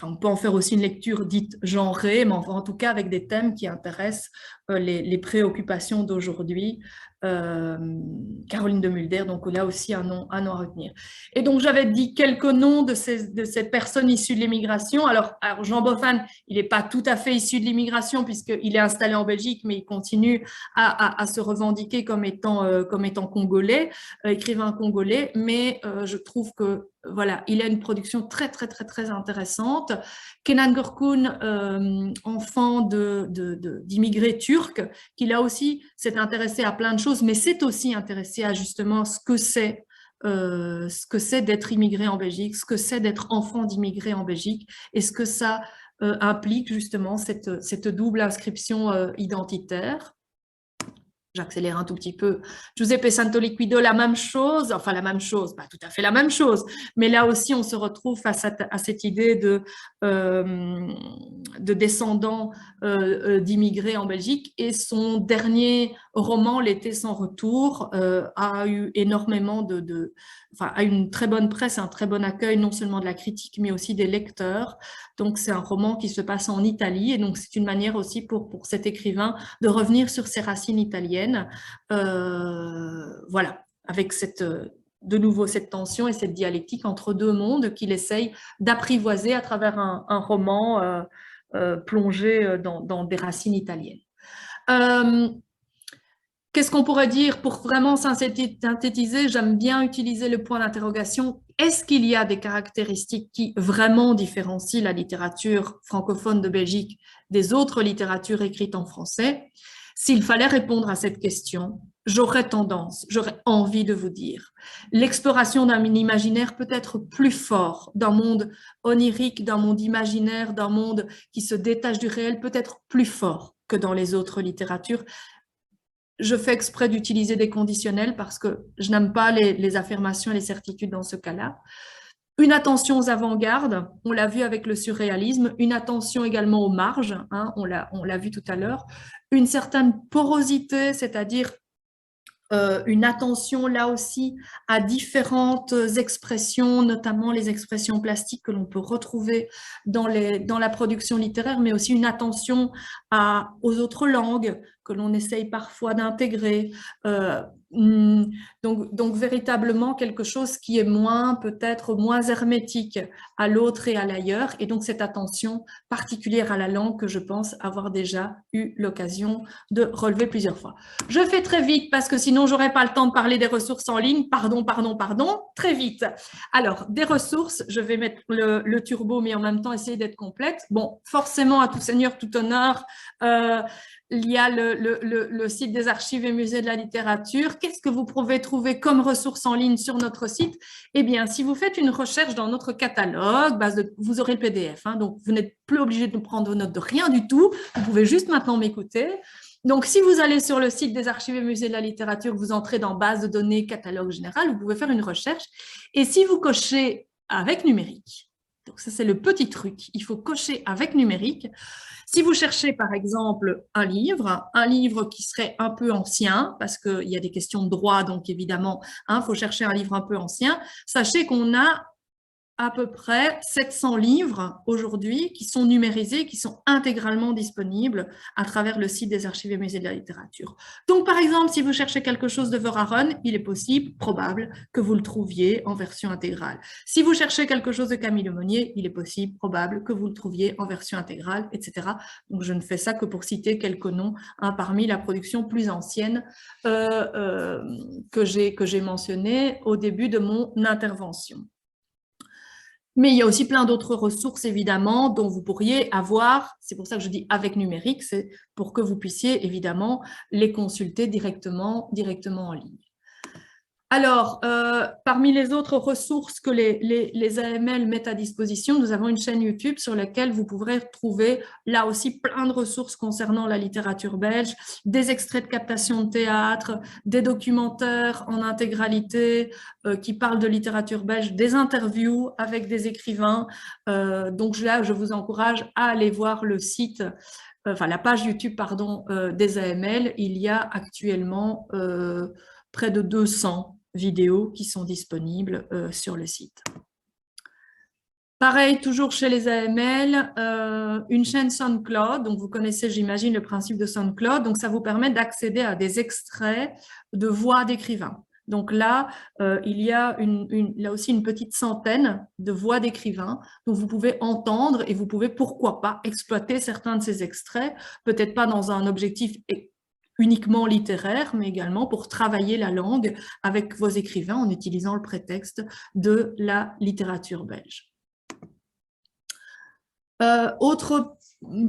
Speaker 2: on peut en faire aussi une lecture dite genrée, mais en tout cas avec des thèmes qui intéressent les préoccupations d'aujourd'hui. Caroline de Mulder, donc là aussi un nom à retenir. Et donc j'avais dit quelques noms de ces personnes issues de l'immigration. Alors Jean Boffan, il n'est pas tout à fait issu de l'immigration puisqu'il est installé en Belgique, mais il continue à se revendiquer comme étant congolais, écrivain congolais, mais je trouve que voilà, il a une production très, très, très, très intéressante. Kenan Gürkun, enfant d'immigrés turcs, qui là aussi s'est intéressé à plein de choses, mais s'est aussi intéressé à justement ce que c'est d'être immigré en Belgique, ce que c'est d'être enfant d'immigrés en Belgique, et ce que ça implique justement cette double inscription identitaire. J'accélère un tout petit peu. Giuseppe Santoliquido, la même chose, enfin la même chose, pas tout à fait la même chose, mais là aussi on se retrouve face à cette idée de descendants d'immigrés en Belgique, et son dernier roman, L'été sans retour, a eu énormément a une très bonne presse, un très bon accueil, non seulement de la critique, mais aussi des lecteurs. Donc c'est un roman qui se passe en Italie, et donc c'est une manière aussi pour cet écrivain de revenir sur ses racines italiennes, voilà, avec de nouveau cette tension et cette dialectique entre deux mondes qu'il essaye d'apprivoiser à travers un roman plongé dans des racines italiennes. Qu'est-ce qu'on pourrait dire pour vraiment synthétiser? J'aime bien utiliser le point d'interrogation. Est-ce qu'il y a des caractéristiques qui vraiment différencient la littérature francophone de Belgique des autres littératures écrites en français? S'il fallait répondre à cette question, j'aurais envie de vous dire, l'exploration d'un imaginaire peut être plus fort, d'un monde onirique, d'un monde imaginaire, d'un monde qui se détache du réel, peut être plus fort que dans les autres littératures. Je fais exprès d'utiliser des conditionnels parce que je n'aime pas les affirmations et les certitudes dans ce cas-là. Une attention aux avant-gardes, on l'a vu avec le surréalisme, une attention également aux marges, hein, on l'a vu tout à l'heure, une certaine porosité, c'est-à-dire une attention là aussi à différentes expressions, notamment les expressions plastiques que l'on peut retrouver dans la production littéraire, mais aussi une attention aux autres langues que l'on essaye parfois d'intégrer. Donc véritablement quelque chose qui est peut-être moins hermétique à l'autre et à l'ailleurs, et donc cette attention particulière à la langue que je pense avoir déjà eu l'occasion de relever plusieurs fois. Je fais très vite parce que sinon j'aurais pas le temps de parler des ressources en ligne. Pardon, très vite. Alors, des ressources, je vais mettre le turbo, mais en même temps essayer d'être complète. Bon, forcément, à tout seigneur, tout honneur, il y a le site des archives et musées de la littérature. Qu'est-ce que vous pouvez trouver comme ressources en ligne sur notre site? Eh bien, si vous faites une recherche dans notre catalogue, vous aurez le PDF, hein, donc vous n'êtes plus obligé de prendre note de rien du tout. Vous pouvez juste maintenant m'écouter. Donc, si vous allez sur le site des archives et musées de la littérature, vous entrez dans base de données, catalogue général, vous pouvez faire une recherche. Et si vous cochez avec numérique, Donc ça, c'est le petit truc. Il faut cocher avec numérique. Si vous cherchez, par exemple, un livre qui serait un peu ancien, parce qu'il y a des questions de droit, donc évidemment, il faut chercher un livre un peu ancien, sachez qu'on a à peu près 700 livres aujourd'hui qui sont numérisés, qui sont intégralement disponibles à travers le site des Archives et Musées de la littérature. Donc, par exemple, si vous cherchez quelque chose de Verhaeren, il est possible, probable, que vous le trouviez en version intégrale. Si vous cherchez quelque chose de Camille Lemonnier, il est possible, probable, que vous le trouviez en version intégrale, etc. Donc, je ne fais ça que pour citer quelques noms parmi la production plus ancienne que j'ai mentionnée au début de mon intervention. Mais il y a aussi plein d'autres ressources, évidemment, dont vous pourriez avoir, c'est pour ça que je dis avec numérique, c'est pour que vous puissiez, évidemment, les consulter directement en ligne. Alors, parmi les autres ressources que les AML mettent à disposition, nous avons une chaîne YouTube sur laquelle vous pourrez trouver là aussi plein de ressources concernant la littérature belge, des extraits de captation de théâtre, des documentaires en intégralité qui parlent de littérature belge, des interviews avec des écrivains. Donc là, je vous encourage à aller voir le site, la page YouTube, pardon, des AML. Il y a actuellement près de 200 vidéos qui sont disponibles sur le site. Pareil, toujours chez les AML, une chaîne SoundCloud. Donc, vous connaissez, j'imagine, le principe de SoundCloud. Donc, ça vous permet d'accéder à des extraits de voix d'écrivains. Donc là, il y a là aussi une petite centaine de voix d'écrivains dont vous pouvez entendre et vous pouvez, pourquoi pas, exploiter certains de ces extraits, peut-être pas dans un objectif uniquement littéraire, mais également pour travailler la langue avec vos écrivains en utilisant le prétexte de la littérature belge. Autre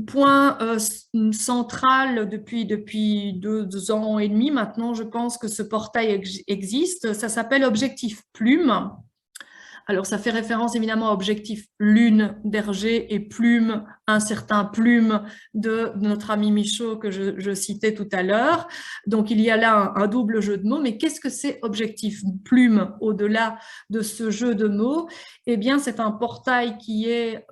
Speaker 2: point central depuis 2 ans et demi maintenant, je pense que ce portail existe, ça s'appelle Objectif Plume. Alors, ça fait référence évidemment à Objectif Lune d'Hergé et Plume, un certain Plume de notre ami Michaud que je citais tout à l'heure. Donc, il y a là un double jeu de mots. Mais qu'est-ce que c'est Objectif Plume au-delà de ce jeu de mots? Eh bien, c'est un portail qui est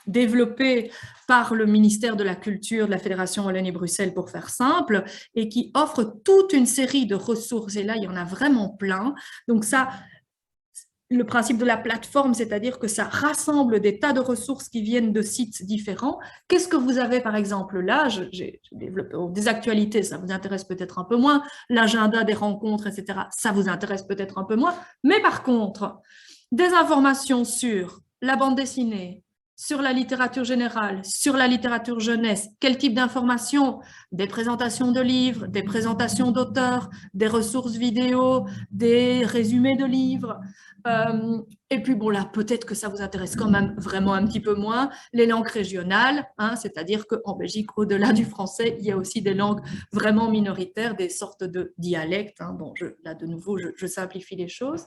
Speaker 2: développé par le ministère de la Culture de la Fédération Wallonie-Bruxelles, pour faire simple, et qui offre toute une série de ressources. Et là, il y en a vraiment plein. Donc ça, le principe de la plateforme, c'est-à-dire que ça rassemble des tas de ressources qui viennent de sites différents. Qu'est-ce que vous avez par exemple là? J'ai développé des actualités, ça vous intéresse peut-être un peu moins, l'agenda des rencontres, etc., ça vous intéresse peut-être un peu moins, mais par contre, des informations sur la bande dessinée, sur la littérature générale, sur la littérature jeunesse, quel type d'informations? Des présentations de livres, des présentations d'auteurs, des ressources vidéo, des résumés de livres. Et puis bon là, peut-être que ça vous intéresse quand même vraiment un petit peu moins, les langues régionales, c'est-à-dire qu'en Belgique, au-delà du français, il y a aussi des langues vraiment minoritaires, des sortes de dialectes. Bon, là de nouveau, je simplifie les choses.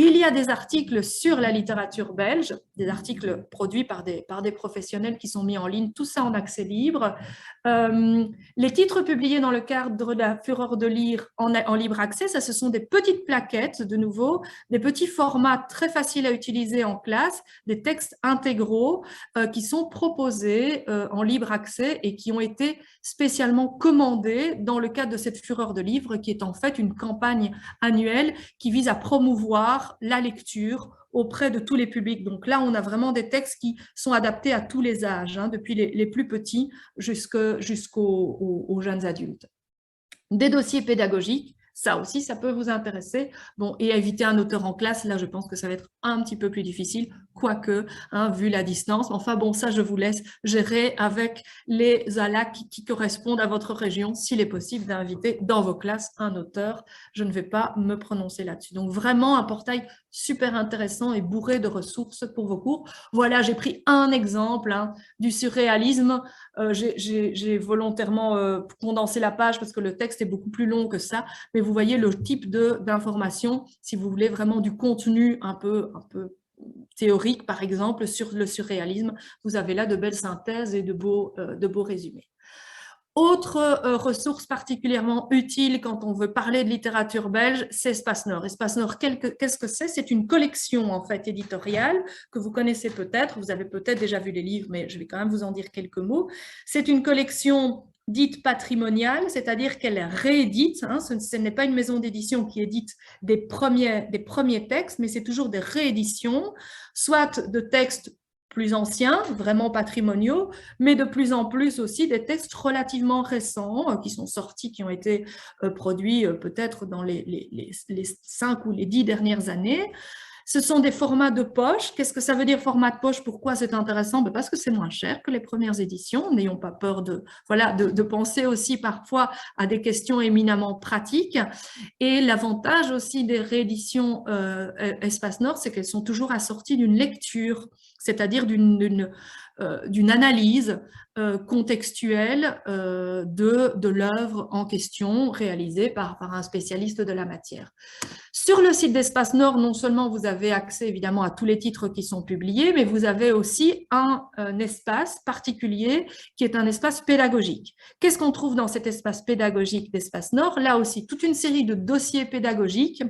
Speaker 2: Il y a des articles sur la littérature belge, des articles produits par des professionnels qui sont mis en ligne, tout ça en accès libre. Les titres publiés dans le cadre de la Fureur de lire en libre accès, ça, ce sont des petites plaquettes, de nouveau, des petits formats très faciles à utiliser en classe, des textes intégraux qui sont proposés en libre accès et qui ont été spécialement commandés dans le cadre de cette Fureur de livre, qui est en fait une campagne annuelle qui vise à promouvoir la lecture auprès de tous les publics. Donc là, on a vraiment des textes qui sont adaptés à tous les âges, depuis les plus petits jusqu'aux jeunes adultes. Des dossiers pédagogiques, ça aussi, ça peut vous intéresser. Bon, et éviter un auteur en classe, là, je pense que ça va être un petit peu plus difficile, quoique, vu la distance. Enfin bon, ça, je vous laisse gérer avec les ALAC qui correspondent à votre région, s'il est possible d'inviter dans vos classes un auteur. Je ne vais pas me prononcer là-dessus. Donc, vraiment un portail super intéressant et bourré de ressources pour vos cours. Voilà, j'ai pris un exemple du surréalisme. J'ai volontairement condensé la page parce que le texte est beaucoup plus long que ça, mais vous voyez le type d'information, si vous voulez vraiment du contenu un peu théorique, par exemple, sur le surréalisme, vous avez là de belles synthèses et de beaux résumés. Autre ressource particulièrement utile quand on veut parler de littérature belge, c'est Espace Nord. Espace Nord, qu'est-ce que c'est? C'est une collection en fait éditoriale que vous connaissez peut-être, vous avez peut-être déjà vu les livres, mais je vais quand même vous en dire quelques mots. C'est une collection dite patrimoniale, c'est-à-dire qu'elle réédite, hein, ce n'est pas une maison d'édition qui édite des premiers textes, mais c'est toujours des rééditions, soit de textes plus anciens, vraiment patrimoniaux, mais de plus en plus aussi des textes relativement récents qui sont sortis, qui ont été produits peut-être dans les 5 ou les 10 dernières années. Ce sont des formats de poche. Qu'est-ce que ça veut dire format de poche? Pourquoi c'est intéressant? Parce que c'est moins cher que les premières éditions. N'ayons pas peur de penser aussi parfois à des questions éminemment pratiques. Et l'avantage aussi des rééditions Espace Nord, c'est qu'elles sont toujours assorties d'une lecture, c'est-à-dire d'une analyse contextuelle de l'œuvre en question réalisée par un spécialiste de la matière. Sur le site d'Espace Nord, non seulement vous avez accès évidemment à tous les titres qui sont publiés, mais vous avez aussi un espace particulier qui est un espace pédagogique. Qu'est-ce qu'on trouve dans cet espace pédagogique d'Espace Nord? Là aussi, toute une série de dossiers pédagogiques.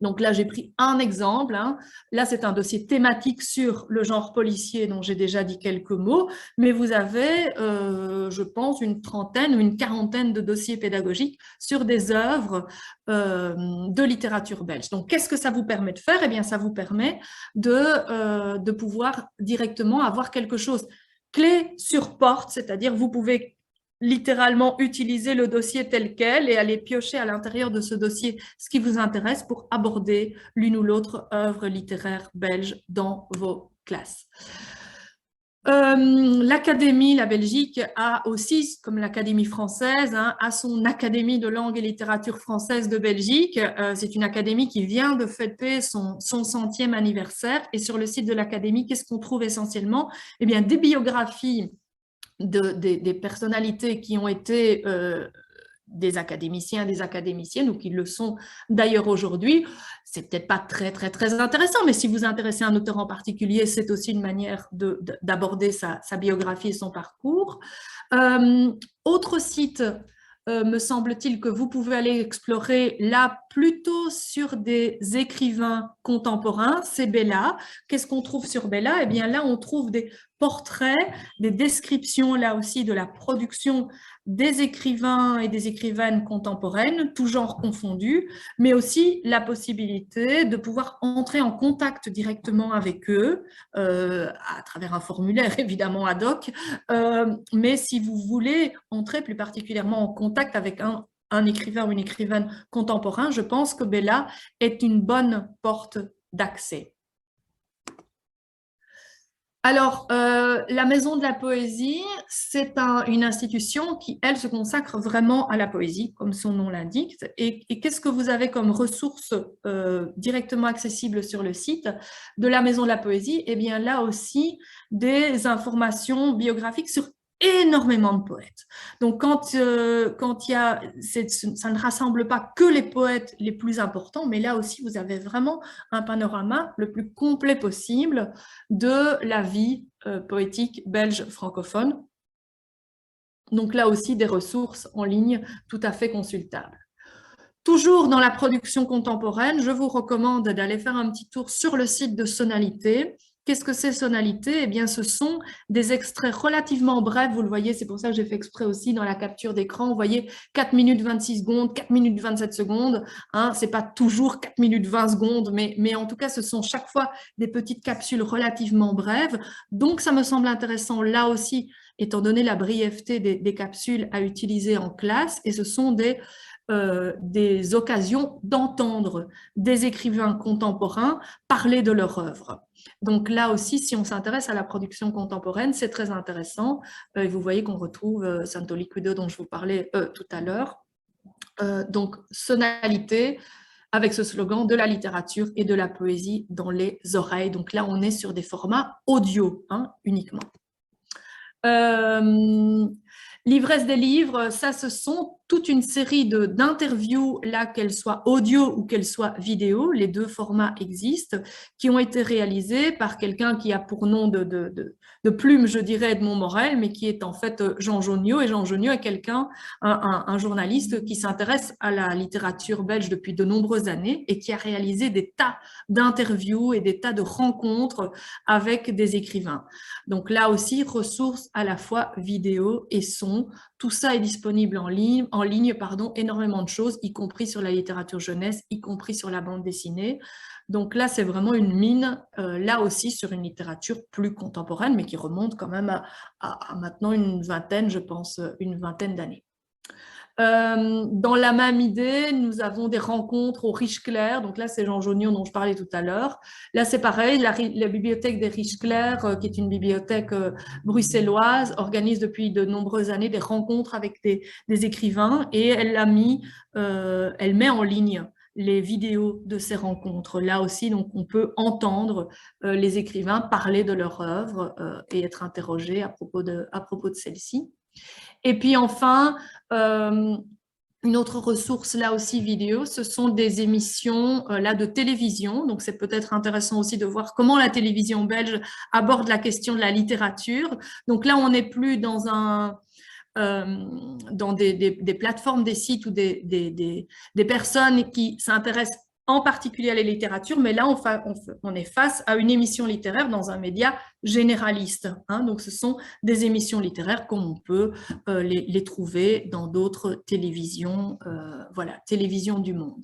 Speaker 2: Donc là, j'ai pris un exemple. Hein. Là, c'est un dossier thématique sur le genre policier dont j'ai déjà dit quelques mots, mais vous avez, je pense, une trentaine ou une quarantaine de dossiers pédagogiques sur des œuvres de littérature belge. Donc, qu'est-ce que ça vous permet de faire? Eh bien, ça vous permet de pouvoir directement avoir quelque chose clé sur porte, c'est-à-dire vous pouvez littéralement utiliser le dossier tel quel et aller piocher à l'intérieur de ce dossier ce qui vous intéresse pour aborder l'une ou l'autre œuvre littéraire belge dans vos classes. L'Académie, la Belgique, a aussi, comme l'Académie française, hein, a son Académie de langue et littérature française de Belgique. C'est une académie qui vient de fêter son 100e anniversaire. Et sur le site de l'Académie, qu'est-ce qu'on trouve essentiellement? Eh bien, des biographies des personnalités qui ont été des académiciens, des académiciennes, ou qui le sont d'ailleurs aujourd'hui. C'est peut-être pas très intéressant, mais si vous vous intéressez à un auteur en particulier, c'est aussi une manière d'aborder sa biographie et son parcours. Autre site, me semble-t-il, que vous pouvez aller explorer là plutôt sur des écrivains contemporains, c'est Bella. Qu'est-ce qu'on trouve sur Bella? Eh bien là, on trouve des portraits, des descriptions là aussi de la production des écrivains et des écrivaines contemporaines, tous genres confondus, mais aussi la possibilité de pouvoir entrer en contact directement avec eux, à travers un formulaire évidemment ad hoc, mais si vous voulez entrer plus particulièrement en contact avec un écrivain ou une écrivaine contemporain, je pense que Bella est une bonne porte d'accès. Alors, la Maison de la Poésie, c'est une institution qui, elle, se consacre vraiment à la poésie, comme son nom l'indique. Et qu'est-ce que vous avez comme ressources directement accessibles sur le site de la Maison de la Poésie? Eh bien, là aussi, des informations biographiques sur énormément de poètes. Donc, quand il y a, ça ne rassemble pas que les poètes les plus importants, mais là aussi, vous avez vraiment un panorama le plus complet possible de la vie poétique belge francophone. Donc là aussi, des ressources en ligne tout à fait consultables. Toujours dans la production contemporaine, je vous recommande d'aller faire un petit tour sur le site de Sonalité. Qu'est-ce que c'est Sonalité? Eh bien, ce sont des extraits relativement brefs, vous le voyez, c'est pour ça que j'ai fait exprès aussi dans la capture d'écran. Vous voyez, 4 minutes 26 secondes, 4 minutes 27 secondes. Hein, ce n'est pas toujours 4 minutes 20 secondes, mais en tout cas, ce sont chaque fois des petites capsules relativement brèves. Donc, ça me semble intéressant là aussi, étant donné la brièveté des capsules à utiliser en classe. Et ce sont des occasions d'entendre des écrivains contemporains parler de leur œuvre. Donc là aussi, si on s'intéresse à la production contemporaine, c'est très intéressant. Vous voyez qu'on retrouve Santo Liquido dont je vous parlais tout à l'heure. Donc, Sonalité, avec ce slogan de la littérature et de la poésie dans les oreilles. Donc là, on est sur des formats audio uniquement. L'ivresse des livres, ça, ce sont toute une série d'interviews, là, qu'elles soient audio ou qu'elles soient vidéo, les deux formats existent, qui ont été réalisées par quelqu'un qui a pour nom de plume, je dirais, Edmond Morel, mais qui est en fait Jean Jonio. Et Jean Jonio est quelqu'un, un journaliste qui s'intéresse à la littérature belge depuis de nombreuses années et qui a réalisé des tas d'interviews et des tas de rencontres avec des écrivains. Donc là aussi, ressources à la fois vidéo et son. Tout ça est disponible en ligne, énormément de choses, y compris sur la littérature jeunesse, y compris sur la bande dessinée. Donc là, c'est vraiment une mine, là aussi, sur une littérature plus contemporaine, mais qui remonte quand même à maintenant une vingtaine, je pense, une vingtaine d'années. Dans la même idée, nous avons des rencontres au Riche-Clair. Donc là, c'est Jean Jonio dont je parlais tout à l'heure. Là, c'est pareil, la bibliothèque des Riche-Clair, qui est une bibliothèque bruxelloise, organise depuis de nombreuses années des rencontres avec des écrivains et elle met en ligne les vidéos de ces rencontres. Là aussi, donc, on peut entendre les écrivains parler de leur œuvre et être interrogés à propos de celle-ci. Et puis enfin, une autre ressource là aussi vidéo, ce sont des émissions là de télévision. Donc c'est peut-être intéressant aussi de voir comment la télévision belge aborde la question de la littérature. Donc là, on n'est plus dans dans des plateformes, des sites ou des personnes qui s'intéressent en particulier à la littérature, mais là, on est face à une émission littéraire dans un média généraliste. Hein. Donc, ce sont des émissions littéraires comme on peut les trouver dans d'autres télévisions, voilà, télévisions du monde.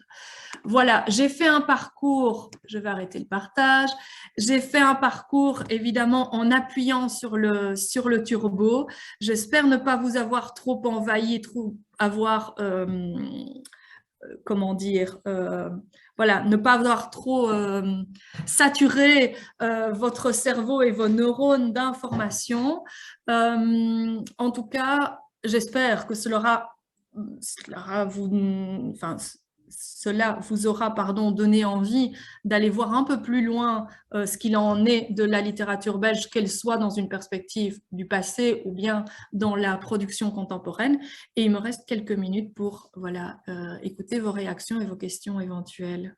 Speaker 2: Voilà, j'ai fait un parcours, je vais arrêter le partage, j'ai fait un parcours évidemment en appuyant sur le turbo. J'espère ne pas vous avoir trop envahi, trop avoir, comment dire, voilà, ne pas avoir trop saturé votre cerveau et vos neurones d'informations. En tout cas, j'espère que cela vous aura donné envie d'aller voir un peu plus loin ce qu'il en est de la littérature belge, qu'elle soit dans une perspective du passé ou bien dans la production contemporaine. Et il me reste quelques minutes pour écouter vos réactions et vos questions éventuelles.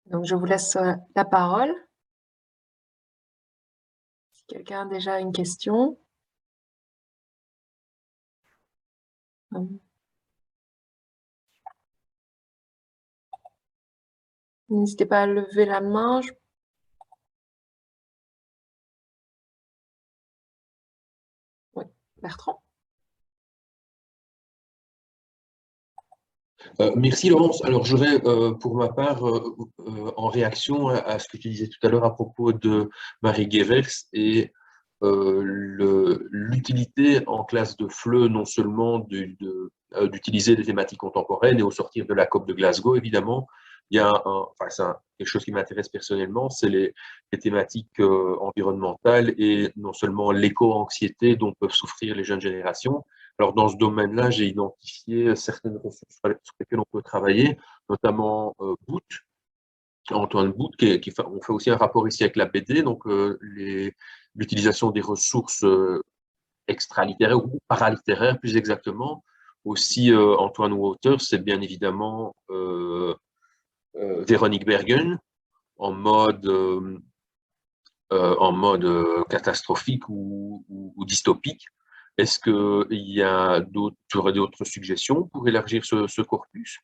Speaker 1: Donc, je vous laisse la parole. Si quelqu'un a déjà une question. N'hésitez pas à lever la main. Oui, Bertrand.
Speaker 3: Merci Laurence. Alors j'aurais pour ma part, en réaction à ce que tu disais tout à l'heure à propos de Marie Gevers et l'utilité en classe de FLE non seulement d'utiliser des thématiques contemporaines et au sortir de la COP de Glasgow évidemment, il y a quelque chose qui m'intéresse personnellement, c'est les thématiques environnementales et non seulement l'éco-anxiété dont peuvent souffrir les jeunes générations. Alors, dans ce domaine-là, j'ai identifié certaines ressources sur lesquelles on peut travailler, notamment Boot, Antoine Boot, on fait aussi un rapport ici avec la BD, donc l'utilisation des ressources extra-littéraires ou paralittéraires, plus exactement. Aussi, Antoine Waters, c'est bien évidemment Véronique Bergen, en mode catastrophique ou dystopique. Est-ce tu aurais d'autres suggestions pour élargir ce corpus?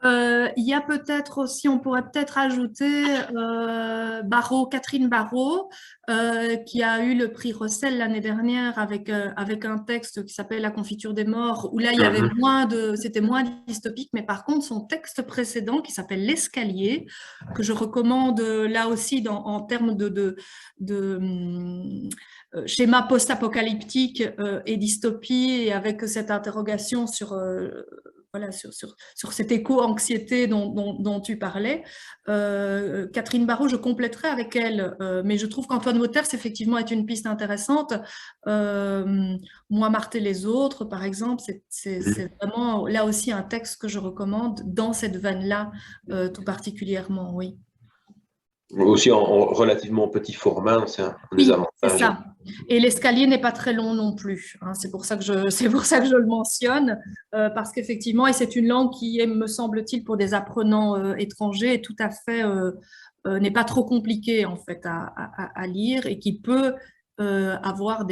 Speaker 2: Il y a peut-être aussi, on pourrait peut-être ajouter Catherine Barrault, qui a eu le prix Rossel l'année dernière avec un texte qui s'appelle La confiture des morts, où là il y avait c'était moins dystopique, mais par contre son texte précédent qui s'appelle L'escalier, que je recommande là aussi en termes de schéma post-apocalyptique et dystopie, et avec cette interrogation sur cette éco-anxiété dont tu parlais. Catherine Barrault, je compléterai avec elle, mais je trouve qu'Antoine Waters, effectivement, est une piste intéressante. Moi, Marthe et les autres, par exemple, c'est vraiment là aussi un texte que je recommande dans cette veine-là, tout particulièrement, oui.
Speaker 3: Aussi en relativement petit format, c'est un des
Speaker 2: Oui, c'est
Speaker 3: avantages.
Speaker 2: ça. Et l'escalier n'est pas très long non plus, hein. C'est pour ça que c'est pour ça que je le mentionne, parce qu'effectivement, et c'est une langue qui est, me semble-t-il, pour des apprenants étrangers, tout à fait n'est pas trop compliquée en fait à lire et qui peut avoir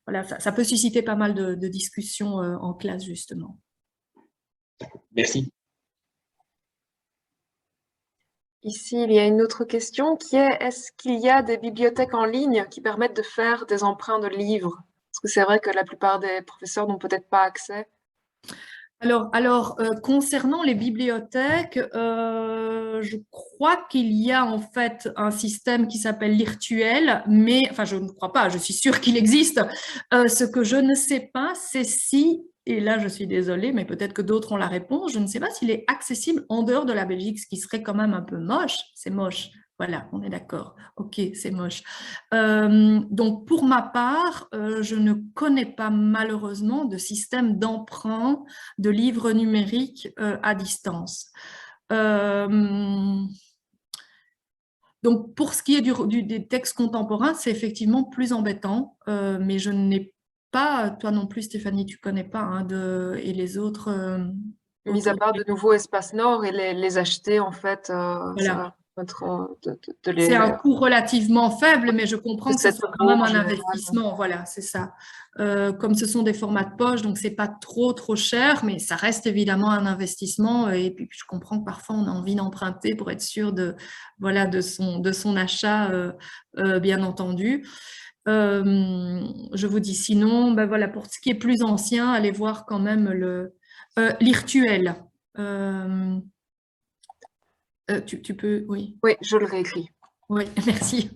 Speaker 2: voilà, ça peut susciter pas mal de discussions en classe justement.
Speaker 3: Merci.
Speaker 1: Ici, il y a une autre question qui est, est-ce qu'il y a des bibliothèques en ligne qui permettent de faire des emprunts de livres? Parce que c'est vrai que la plupart des professeurs n'ont peut-être pas accès.
Speaker 2: Alors concernant les bibliothèques, je crois qu'il y a en fait un système qui s'appelle Lirtuel, mais enfin je ne crois pas, je suis sûre qu'il existe. Ce que je ne sais pas, c'est si, et là je suis désolée, mais peut-être que d'autres ont la réponse, je ne sais pas s'il est accessible en dehors de la Belgique, ce qui serait quand même un peu moche. C'est moche. Voilà, on est d'accord. Ok, c'est moche. Donc, pour ma part, je ne connais pas malheureusement de système d'emprunt de livres numériques à distance. Donc, pour ce qui est des textes contemporains, c'est effectivement plus embêtant, mais je n'ai pas, toi non plus Stéphanie, tu connais pas, hein, et les autres
Speaker 1: Mis à
Speaker 2: autour
Speaker 1: part de nouveaux espaces Nord et les acheter, en fait, ça
Speaker 2: voilà.
Speaker 1: va permettre de
Speaker 2: C'est un
Speaker 1: les
Speaker 2: coût relativement faible, mais je
Speaker 1: de
Speaker 2: comprends que ça
Speaker 1: cette
Speaker 2: soit quand
Speaker 1: eau
Speaker 2: même
Speaker 1: en
Speaker 2: un
Speaker 1: général.
Speaker 2: investissement. Voilà, c'est ça. Comme ce sont des formats de poche, donc c'est pas trop cher, mais ça reste évidemment un investissement. Et puis je comprends que parfois on a envie d'emprunter pour être sûr voilà, de son achat, bien entendu. Je vous dis sinon, ben voilà, pour ce qui est plus ancien, allez voir quand même l'Irtuel. Tu peux, oui,
Speaker 1: Oui, je le réécris.
Speaker 2: oui, merci.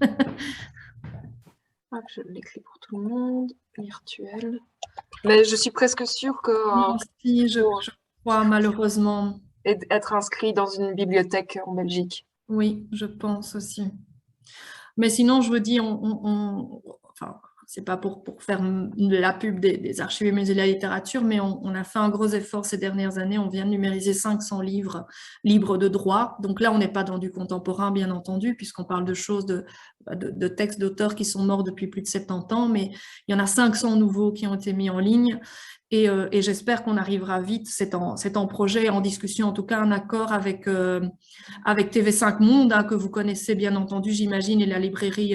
Speaker 1: Hop, je l'écris pour tout le monde. Virtuel. Mais je suis presque sûre que
Speaker 2: Moi aussi,
Speaker 1: faut
Speaker 2: je crois malheureusement.
Speaker 1: être inscrit dans une bibliothèque en Belgique.
Speaker 2: Oui, je pense aussi. Mais sinon, je vous dis, enfin, c'est pas pour faire de la pub des archives et musées de la littérature, mais on a fait un gros effort ces dernières années. On vient de numériser 500 livres libres de droit. Donc là, on n'est pas dans du contemporain, bien entendu, puisqu'on parle de choses, de textes d'auteurs qui sont morts depuis plus de 70 ans, mais il y en a 500 nouveaux qui ont été mis en ligne. Et j'espère qu'on arrivera vite, c'est en projet, en discussion, en tout cas un accord avec TV5 Monde, hein, que vous connaissez bien entendu, j'imagine, et la librairie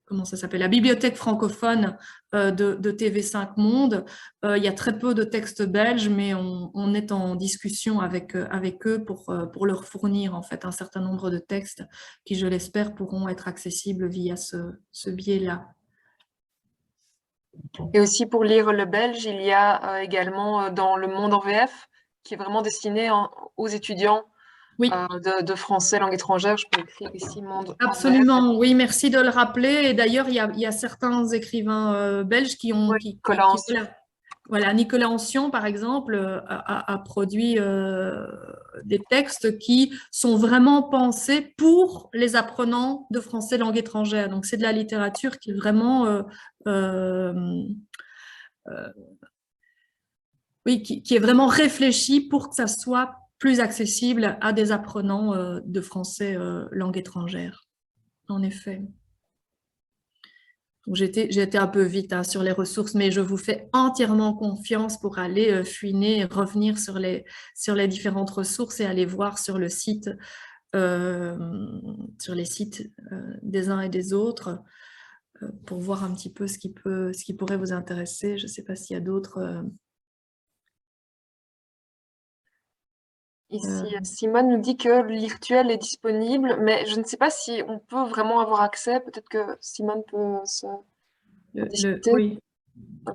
Speaker 2: comment ça s'appelle, la bibliothèque francophone de TV5 Monde. Il y a très peu de textes belges, mais on est en discussion avec eux pour leur fournir en fait un certain nombre de textes qui, je l'espère, pourront être accessibles via ce biais-là.
Speaker 1: Et aussi pour lire le belge, il y a également dans Le Monde en VF, qui est vraiment destiné aux étudiants
Speaker 2: Oui.
Speaker 1: de français langue étrangère. Je peux écrire ici Monde en VF.
Speaker 2: Absolument, oui, merci de le rappeler. Et d'ailleurs, il y a certains écrivains belges qui ont,
Speaker 1: Oui, Nicolas Ancien.
Speaker 2: voilà, Nicolas Ancien, par exemple, a produit des textes qui sont vraiment pensés pour les apprenants de français langue étrangère. Donc, c'est de la littérature qui est vraiment, oui, qui est vraiment réfléchie pour que ça soit plus accessible à des apprenants de français langue étrangère. En effet. J'ai été un peu vite, hein, sur les ressources, mais je vous fais entièrement confiance pour aller fouiner et revenir sur les différentes ressources et aller voir sur le site, sur les sites des uns et des autres, pour voir un petit peu ce qui pourrait vous intéresser. Je ne sais pas s'il y a d'autres.
Speaker 1: Ici, Simone nous dit que le virtuel est disponible, mais je ne sais pas si on peut vraiment avoir accès. Peut-être que Simone peut en discuter.
Speaker 2: Oui.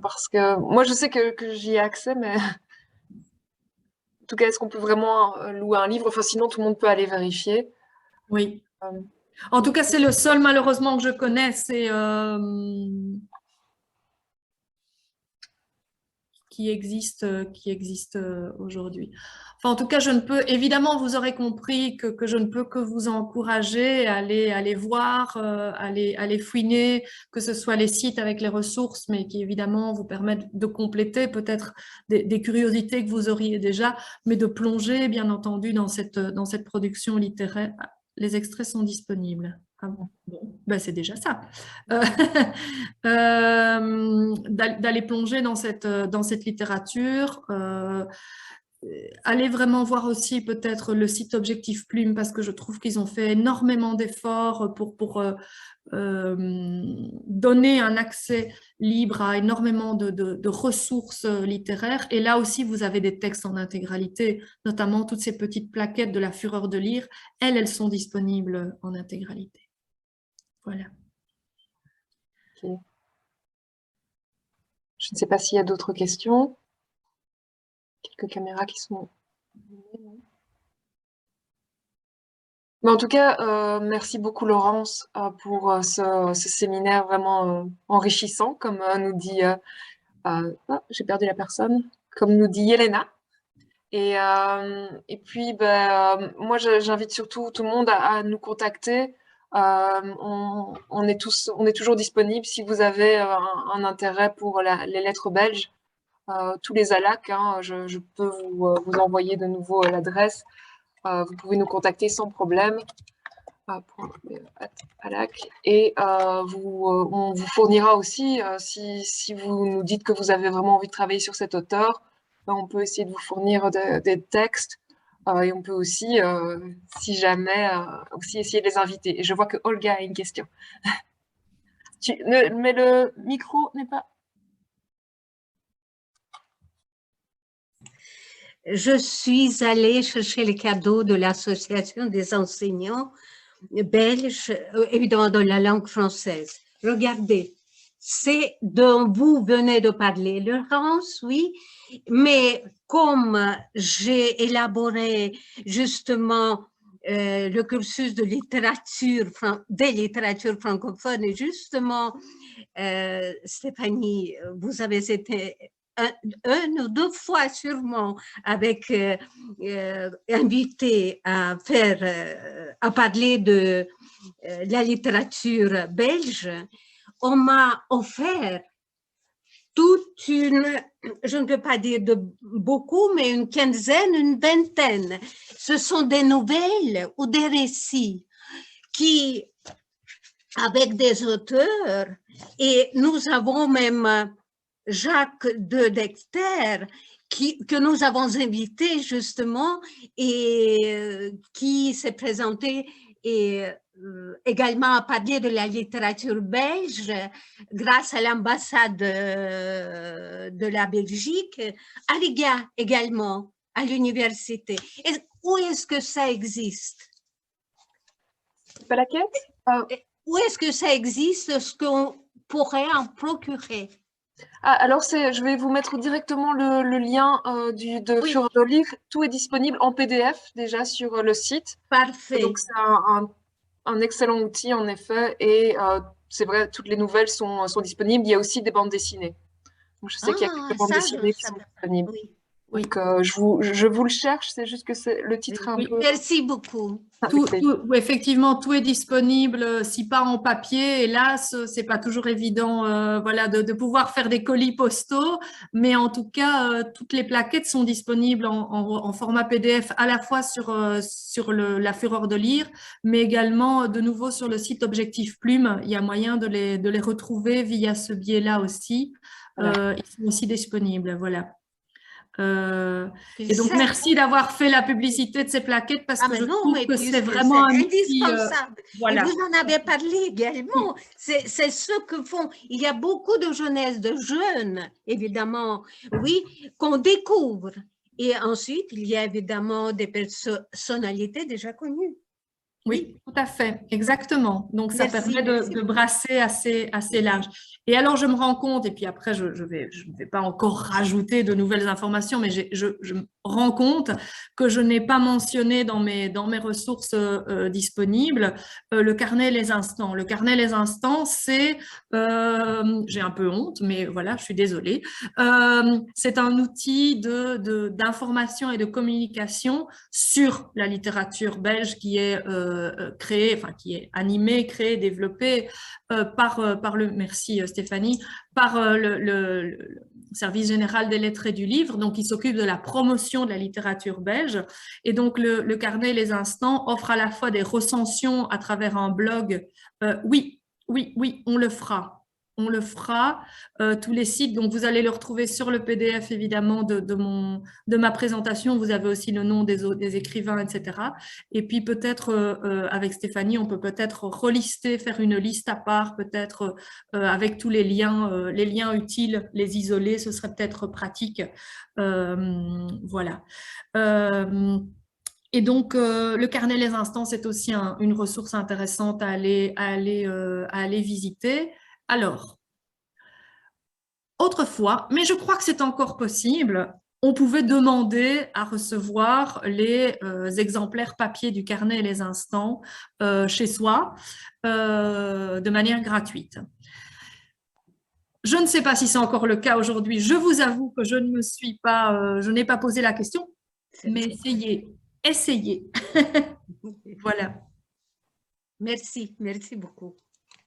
Speaker 1: Parce que moi, je sais que j'y ai accès, mais en tout cas, est-ce qu'on peut vraiment louer un livre? Enfin, sinon, tout le monde peut aller vérifier.
Speaker 2: Oui.
Speaker 1: Euh,
Speaker 2: En tout cas, c'est le seul, malheureusement, que je connais. C'est qui existent aujourd'hui. Enfin, en tout cas, je ne peux, évidemment, vous aurez compris que je ne peux que vous encourager à aller voir, aller fouiner, que ce soit les sites avec les ressources, mais qui évidemment vous permettent de compléter peut-être des curiosités que vous auriez déjà, mais de plonger, bien entendu, dans cette production littéraire. Les extraits sont disponibles. Ah bon, ben c'est déjà ça. D'aller plonger dans cette littérature. Allez vraiment voir aussi peut-être le site Objectif Plume, parce que je trouve qu'ils ont fait énormément d'efforts pour donner un accès libre à énormément de ressources littéraires. Et là aussi, vous avez des textes en intégralité, notamment toutes ces petites plaquettes de La Fureur de lire. Elles sont disponibles en intégralité. Voilà.
Speaker 1: Okay. Je ne sais pas s'il y a d'autres questions. Quelques caméras qui sont... Mais en tout cas, merci beaucoup Laurence pour ce séminaire vraiment enrichissant, comme nous dit... j'ai perdu la personne. Comme nous dit Yelena. Et puis, moi, j'invite surtout tout le monde à nous contacter. On est toujours disponible si vous avez un intérêt pour les lettres belges. Tous les ALAC, hein, je peux vous envoyer de nouveau l'adresse. Vous pouvez nous contacter sans problème. ALAC. Et on vous fournira aussi, si vous nous dites que vous avez vraiment envie de travailler sur cet auteur, on peut essayer de vous fournir des textes. Et on peut aussi, si jamais, aussi essayer de les inviter. Et je vois que Olga a une question. Mais le micro n'est pas...
Speaker 4: Je suis allée chercher les cadeaux de l'Association des enseignants belges, évidemment dans la langue française. Regardez, c'est dont vous venez de parler, Laurence, oui, mais comme j'ai élaboré justement le cursus de littérature, des littératures francophones, et justement, Stéphanie, vous avez été une ou deux fois sûrement avec invité à parler de la littérature belge, on m'a offert toute une, je ne peux pas dire de beaucoup, mais une quinzaine, une vingtaine. Ce sont des nouvelles ou des récits qui, avec des auteurs, et nous avons même Jacques de Dexter, que nous avons invité justement et qui s'est présenté et également à parler de la littérature belge grâce à l'ambassade de la Belgique, à Riga également, à l'université. Où est-ce que ça existe?
Speaker 1: Pas la quête?
Speaker 4: Où est-ce que ça existe, est-ce qu'on pourrait en procurer?
Speaker 1: Alors, je vais vous mettre directement le lien de Fureur de lire. Tout est disponible en PDF déjà sur le site.
Speaker 4: Parfait.
Speaker 1: Donc, c'est un excellent outil en effet. Et c'est vrai, toutes les nouvelles sont disponibles. Il y a aussi des bandes dessinées. Donc, je sais qu'il y a quelques bandes dessinées qui sont disponibles.
Speaker 4: Oui.
Speaker 1: Donc, je vous le cherche, c'est juste que le titre est un peu...
Speaker 4: Merci beaucoup.
Speaker 2: Effectivement, tout est disponible, si pas en papier. Hélas, c'est pas toujours évident voilà, de pouvoir faire des colis postaux, mais en tout cas, toutes les plaquettes sont disponibles en format PDF à la fois sur La Fureur de lire, mais également de nouveau sur le site Objectif Plume. Il y a moyen de les retrouver via ce biais-là aussi. Voilà. Ils sont aussi disponibles, voilà. Et donc, merci d'avoir fait la publicité de ces plaquettes parce que je trouve que c'est vraiment
Speaker 4: indispensable.
Speaker 2: Voilà.
Speaker 4: Et vous en avez parlé également. C'est ce que font. Il y a beaucoup de jeunesse, de jeunes, évidemment, oui, qu'on découvre. Et ensuite, il y a évidemment des personnalités déjà connues.
Speaker 2: Oui, tout à fait, exactement. Donc, ça
Speaker 4: Merci,
Speaker 2: permet
Speaker 4: merci.
Speaker 2: de brasser assez large. Et alors, je me rends compte, et puis après, je ne vais pas encore rajouter de nouvelles informations, mais je me rends compte que je n'ai pas mentionné dans mes ressources disponibles le carnet Les Instants. Le carnet Les Instants, c'est, j'ai un peu honte, mais voilà, je suis désolée, c'est un outil d'information et de communication sur la littérature belge qui est créé, enfin qui est animé, créé, développé par le, merci Stéphanie, par le Service général des lettres et du livre, donc il s'occupe de la promotion de la littérature belge. Et donc le carnet Les Instants offre à la fois des recensions à travers un blog. Oui, on le fera. On le fera, tous les sites. Donc, vous allez le retrouver sur le PDF, évidemment, de ma présentation. Vous avez aussi le nom des écrivains, etc. Et puis, peut-être, avec Stéphanie, on peut peut-être relister, faire une liste à part, peut-être avec tous les liens utiles, les isoler. Ce serait peut-être pratique. Voilà. Et donc, le carnet Les Instants, c'est aussi une ressource intéressante à aller visiter. Alors, autrefois, mais je crois que c'est encore possible, on pouvait demander à recevoir les exemplaires papier du carnet Les Instants chez soi de manière gratuite. Je ne sais pas si c'est encore le cas aujourd'hui. Je vous avoue que je n'ai pas posé la question, mais essayez. Voilà.
Speaker 4: Merci, merci beaucoup.